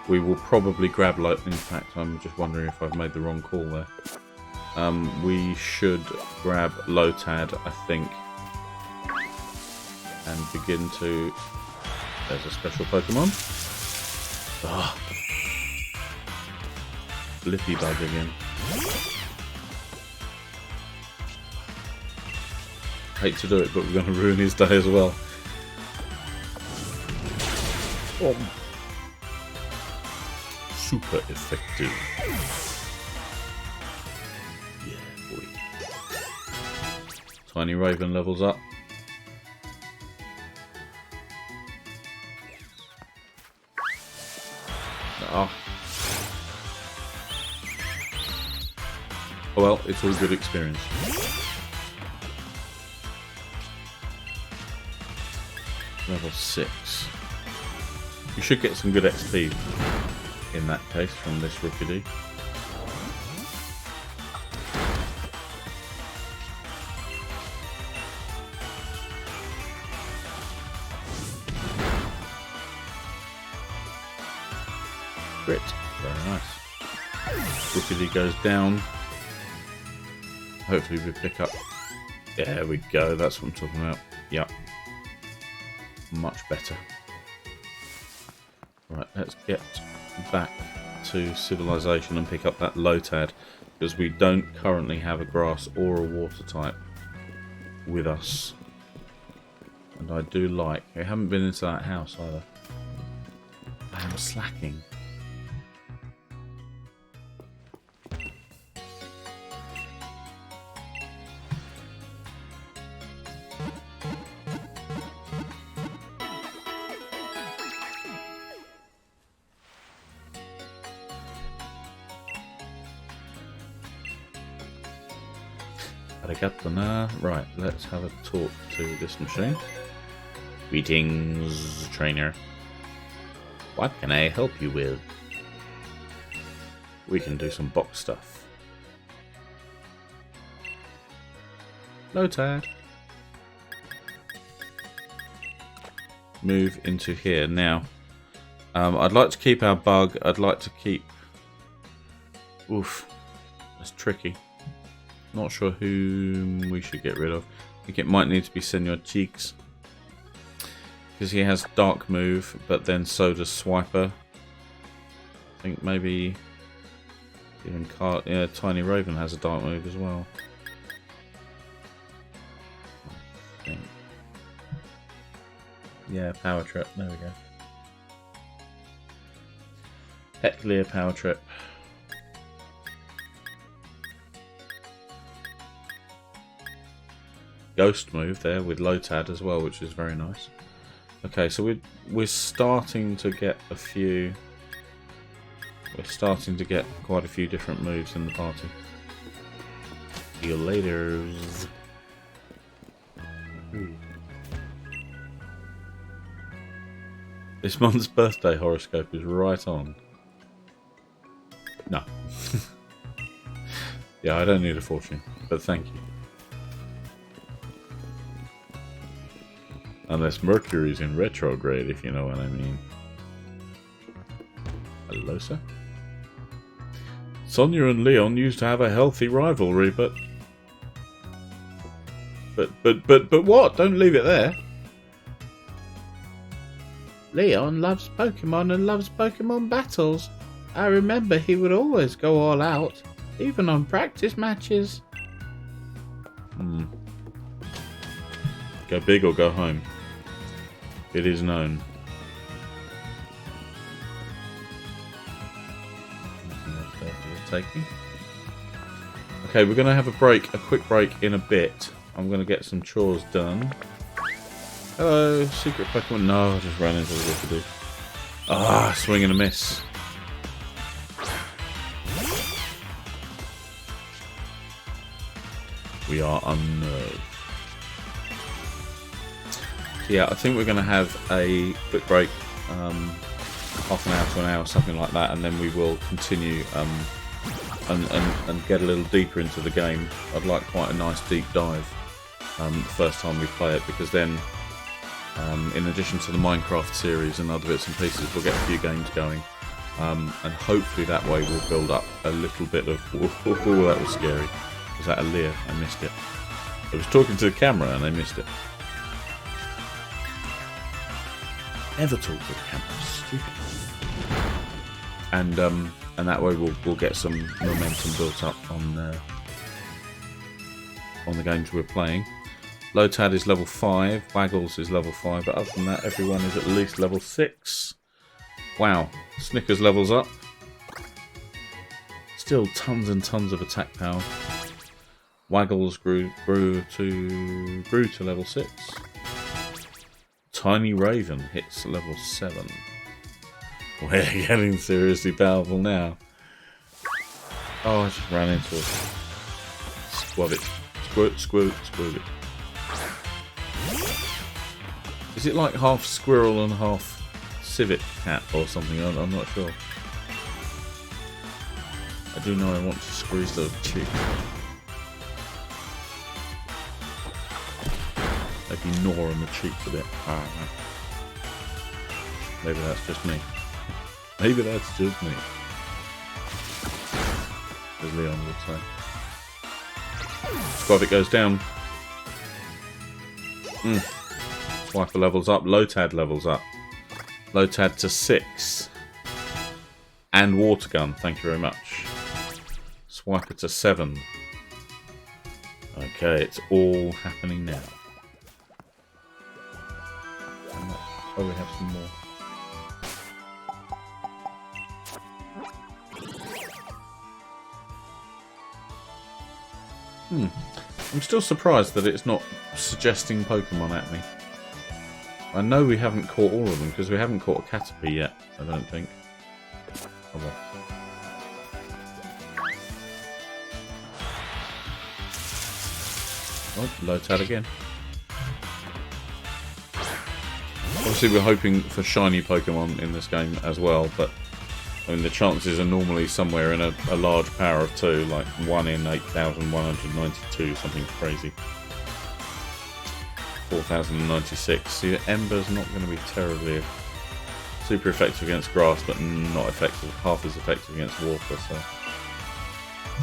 we will probably grab In fact, I'm just wondering if I've made the wrong call there. we should grab Lotad, I think, and begin to... There's a special Pokemon. Ah. Flippy Bug again. Hate to do it, but we're going to ruin his day as well. Oh. Super effective. Yeah, boy. Tiny Raven levels up. Ah. Oh well, it's all good experience. Level 6. You should get some good XP in that case from this Rookidee. Crit. Very nice. Rookidee goes down. Hopefully we pick up. There we go, that's what I'm talking about. Yep. Much better. Right, let's get back to civilization and pick up that Lotad, because we don't currently have a grass or a water type with us. And I do like... I haven't been into that house either. I am slacking. Right, let's have a talk to this machine. Greetings, trainer. What can I help you with? We can do some box stuff. Lotad. Move into here. Now, I'd like to keep our bug. I'd like to keep... Oof. That's tricky. Not sure whom we should get rid of. I think it might need to be Senor Cheeks, because he has Dark Move, but then so does Swiper. I think maybe even Tiny Raven has a Dark Move as well. I think. Yeah, Power Trip. There we go. Hecklear Power Trip. Ghost Move there with Lotad as well, which is very nice. Okay, so we're starting to get a few. We're starting to get quite a few different moves in the party. See you later. This month's birthday horoscope is right on. No. Yeah, I don't need a fortune, but thank you. Unless Mercury's in retrograde, if you know what I mean. Hello, sir. Sonia and Leon used to have a healthy rivalry, but what? Don't leave it there. Leon loves Pokemon and loves Pokemon battles. I remember he would always go all out, even on practice matches. Go big or go home. It is known. Okay, we're going to have a quick break in a bit. I'm going to get some chores done. Hello, secret Pokemon. No, I just ran into the Rookidee. Ah, swing and a miss. We are unnerved. Yeah, I think we're going to have a quick break, half an hour to an hour, something like that, and then we will continue and get a little deeper into the game. I'd like quite a nice deep dive the first time we play it, because then, in addition to the Minecraft series and other bits and pieces, we'll get a few games going And hopefully that way we'll build up a little bit of... Oh, that was scary. Was that a leer? I missed it. I was talking to the camera and I missed it. Never talk to the camera. Stupid. And that way we'll get some momentum built up on the games we're playing. Lotad is level 5. Waggles is level 5. But other than that, everyone is at least level 6. Wow. Snickers levels up. Still tons and tons of attack power. Waggles grew to level 6. Tiny Raven hits level 7. We're getting seriously powerful now. Oh, I just ran into it. Squab it. Squirt it. Is it like half squirrel and half civet cat or something? I'm not sure. I do know I want to squeeze the cheek. Maybe gnaw on the cheeks a bit. I don't know. Maybe that's just me. Maybe that's just me. As Leon would say. Squavit goes down. Swiper levels up. Lotad levels up. Lotad to 6. And water gun. Thank you very much. Swiper to 7. Okay, it's all happening now. Oh, we have some more. I'm still surprised that it's not suggesting Pokemon at me. I know we haven't caught all of them because we haven't caught a Caterpie yet, I don't think. Oh well. Oh, Lotad again. Obviously we're hoping for shiny Pokemon in this game as well, but I mean the chances are normally somewhere in a large power of 2, like 1 in 8,192, something crazy. 4,096. See, Ember's not going to be terribly super effective against grass, but not effective, half as effective against water, so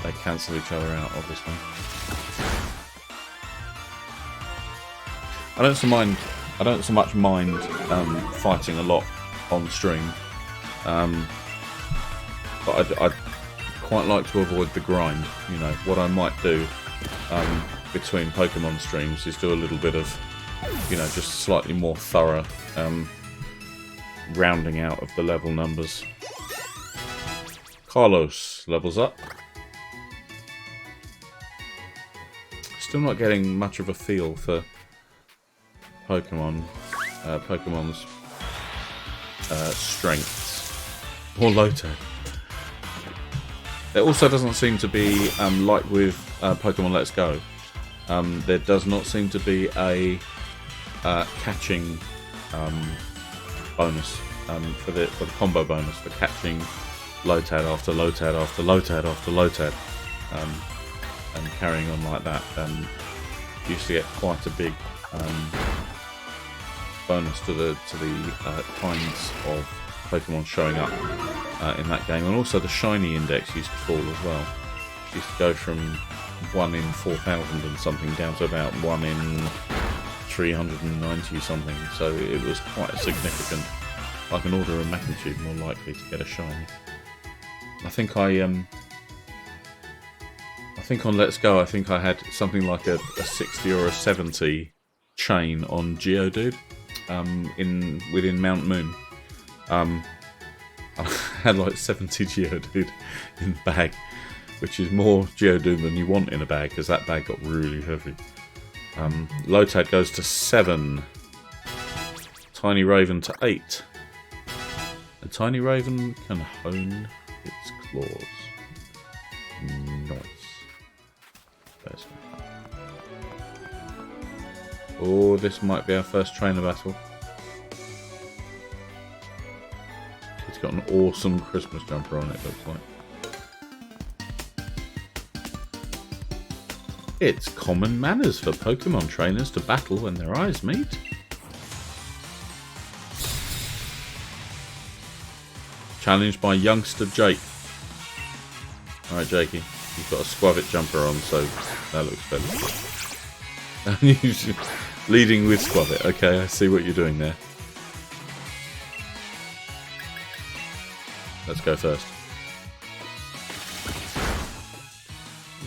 they cancel each other out, obviously. I don't so much mind fighting a lot on stream, but I'd quite like to avoid the grind. You know, what I might do between Pokemon streams is do a little bit of, you know, just slightly more thorough rounding out of the level numbers. Carlos levels up. Still not getting much of a feel for Pokemon's strengths or Lotad. There also doesn't seem to be, like with Pokemon Let's Go, there does not seem to be a catching bonus for the combo bonus for catching Lotad after Lotad after Lotad after Lotad, and carrying on like that. Used to get quite a big bonus to the kinds of Pokemon showing up in that game, and also the shiny index used to fall as well. It used to go from 1 in 4,000 and something down to about 1 in 390 something, so it was quite significant, like an order of magnitude more likely to get a shiny. I think on Let's Go, I think I had something like a 60 or a 70 chain on Geodude within Mount Moon. I had like 70 Geodude in the bag, which is more Geodude than you want in a bag, because that bag got really heavy. Lotad goes to 7. Tiny Raven to 8. A Tiny Raven can hone its claws. Nice. There's one. Oh, this might be our first trainer battle. It's got an awesome Christmas jumper on it, looks like. It's common manners for Pokemon trainers to battle when their eyes meet. Challenged by youngster Jake. Alright, Jakey. You've got a Squavit jumper on, so that looks better. Leading with Squavit. Okay, I see what you're doing there. Let's go first.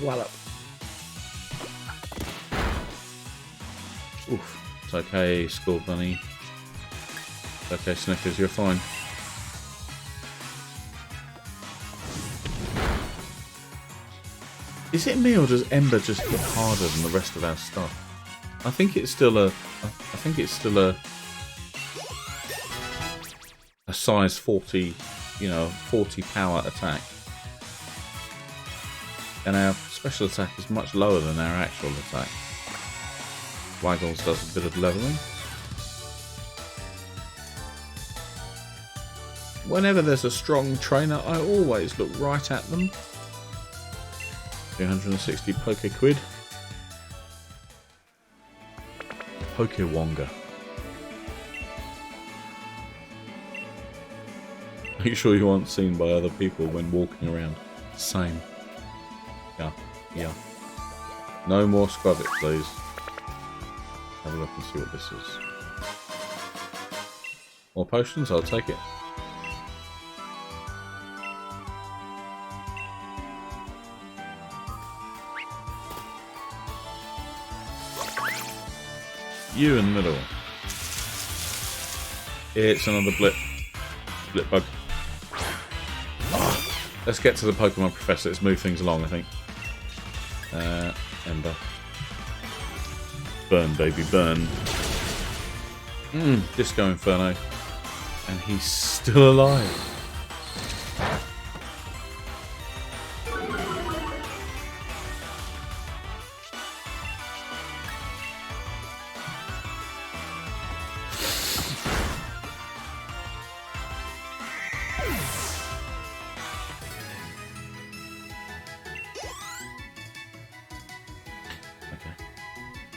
Wallop. Oof. It's okay, Scorbunny. It's okay, Snickers, you're fine. Is it me or does Ember just hit harder than the rest of our stuff? I think it's still a size 40, 40 power attack. And our special attack is much lower than our actual attack. Waggles does a bit of leveling. Whenever there's a strong trainer, I always look right at them. 360 Poké-Quid. Poké-Wonga. Make sure you aren't seen by other people when walking around. Same. Yeah. No more Squavit, please. Have a look and see what this is. More potions? I'll take it. You in the middle. It's another blip bug. Let's get to the Pokemon Professor. Let's move things along, I think. Ember. Burn, baby, burn. Disco Inferno. And he's still alive.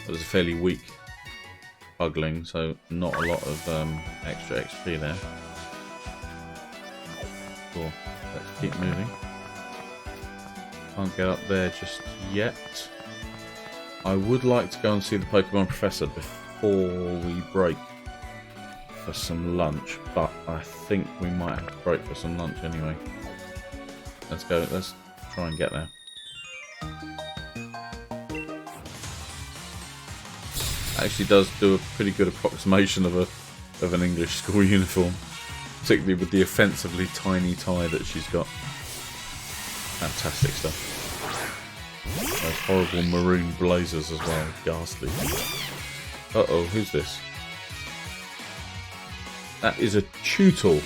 That was a fairly weak bugling, so not a lot of extra XP there. Cool. Let's keep moving. Can't get up there just yet. I would like to go and see the Pokemon Professor before we break for some lunch, but I think we might have to break for some lunch anyway. Let's go. Let's try and get there. Actually does do a pretty good approximation of an English school uniform, particularly with the offensively tiny tie that she's got. Fantastic stuff. Those horrible maroon blazers as well, ghastly. Uh-oh, who's this? That is a Tutel.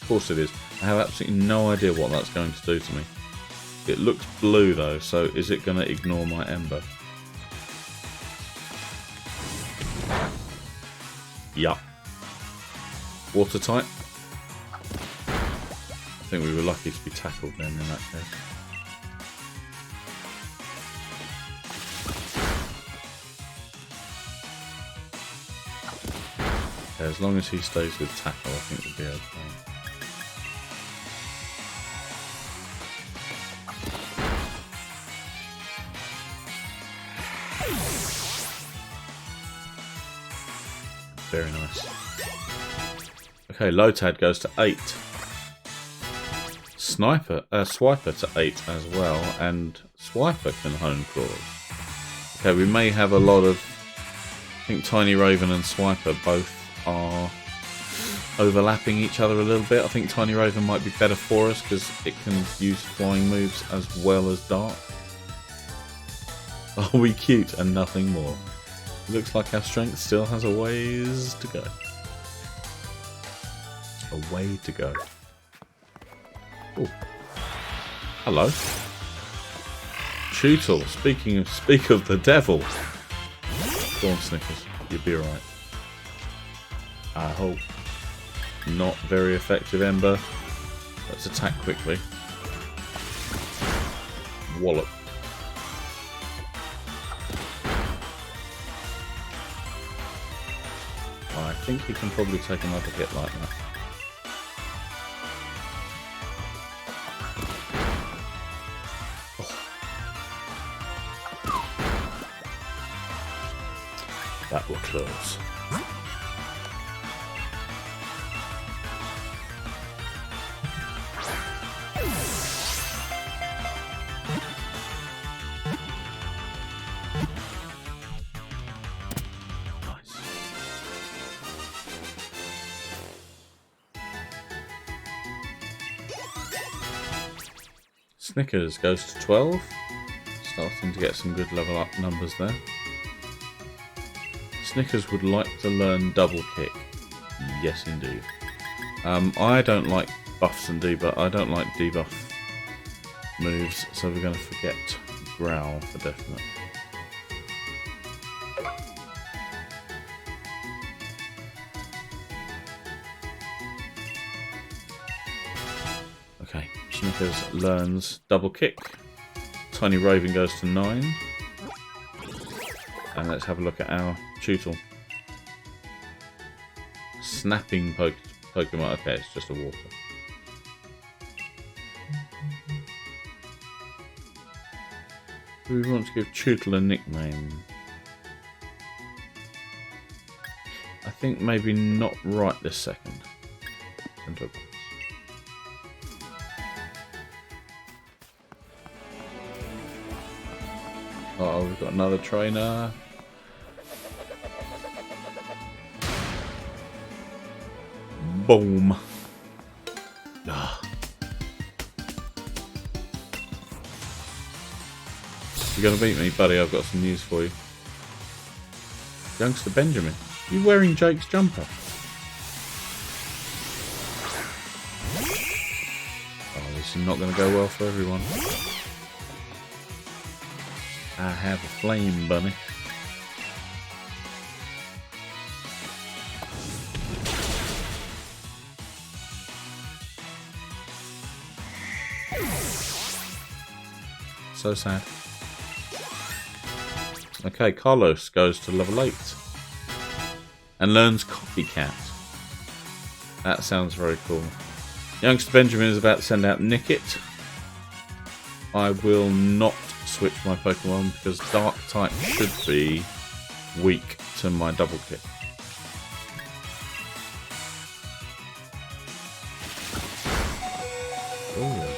Of course it is. I have absolutely no idea what that's going to do to me. It looks blue though, so is it going to ignore my Ember? Yup. Watertight. I think we were lucky to be tackled then in that case. Okay, as long as he stays with tackle, I think we'll be okay. Very nice. Okay, Lotad goes to 8. Swiper to 8 as well, and Swiper can hone claws. Okay, we may have a lot of... I think Tiny Raven and Swiper both are overlapping each other a little bit. I think Tiny Raven might be better for us because it can use flying moves as well as dark. Are we cute and nothing more? Looks like our strength still has a ways to go. A way to go. Ooh. Hello. Tutel. Speak of the devil. Go on, Snickers. You'll be alright. I hope. Not very effective, Ember. Let's attack quickly. Wallop. I think he can probably take another hit like that. That were close. Snickers goes to 12. Starting to get some good level up numbers there. Snickers would like to learn double kick. Yes, indeed. I don't like buffs and I don't like debuff moves, so we're going to forget growl for definite. Okay, Snickers learns double kick. Tiny Raven goes to 9. And let's have a look at our tutor. Snapping Pokemon. Okay, it's just a water. Do we want to give Tootle a nickname? I think maybe not right this second. Oh, we've got another trainer. Boom. Ah. You're gonna beat me, buddy. I've got some news for you. Youngster Benjamin, you wearing Jake's jumper? Oh, this is not going to go well for everyone. I have a flame bunny. So sad. Okay, Carlos goes to level 8 and learns Copycat. That sounds very cool. Youngster Benjamin is about to send out Nickit. I will not switch my Pokemon because Dark type should be weak to my double kick. Oh,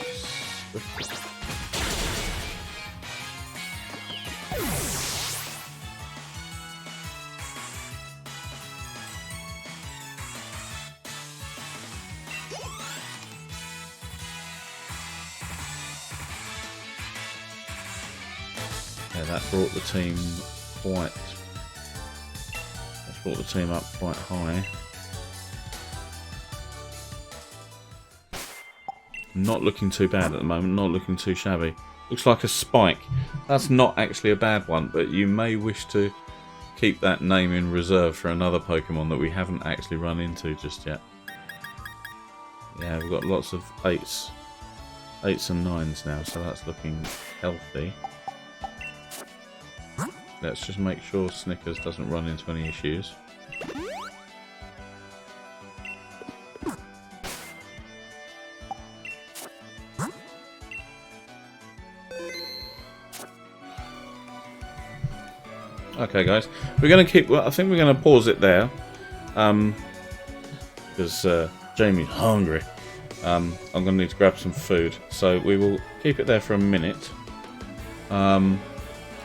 that brought the team up quite high. Not looking too bad at the moment, not looking too shabby. Looks like a spike. That's not actually a bad one, but you may wish to keep that name in reserve for another Pokemon that we haven't actually run into just yet. Yeah, we've got lots of 8s and 9s now, so that's looking healthy. Let's just make sure Snickers doesn't run into any issues. Okay, guys, we're going to keep. Well, I think we're going to pause it there, because Jamie's hungry. I'm going to need to grab some food, so we will keep it there for a minute, and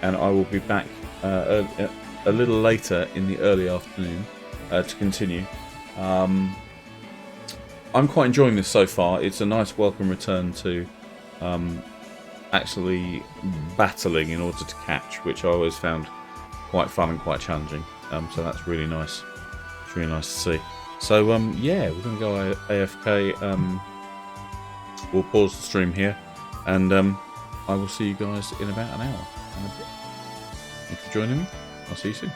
I will be back a little later in the early afternoon to continue. I'm quite enjoying this so far. It's a nice welcome return to actually battling in order to catch, which I always found quite fun and quite challenging. So that's really nice. It's really nice to see. So yeah, we're going to go AFK. We'll pause the stream here, and I will see you guys in about an hour. Thank you for joining me. I'll see you soon.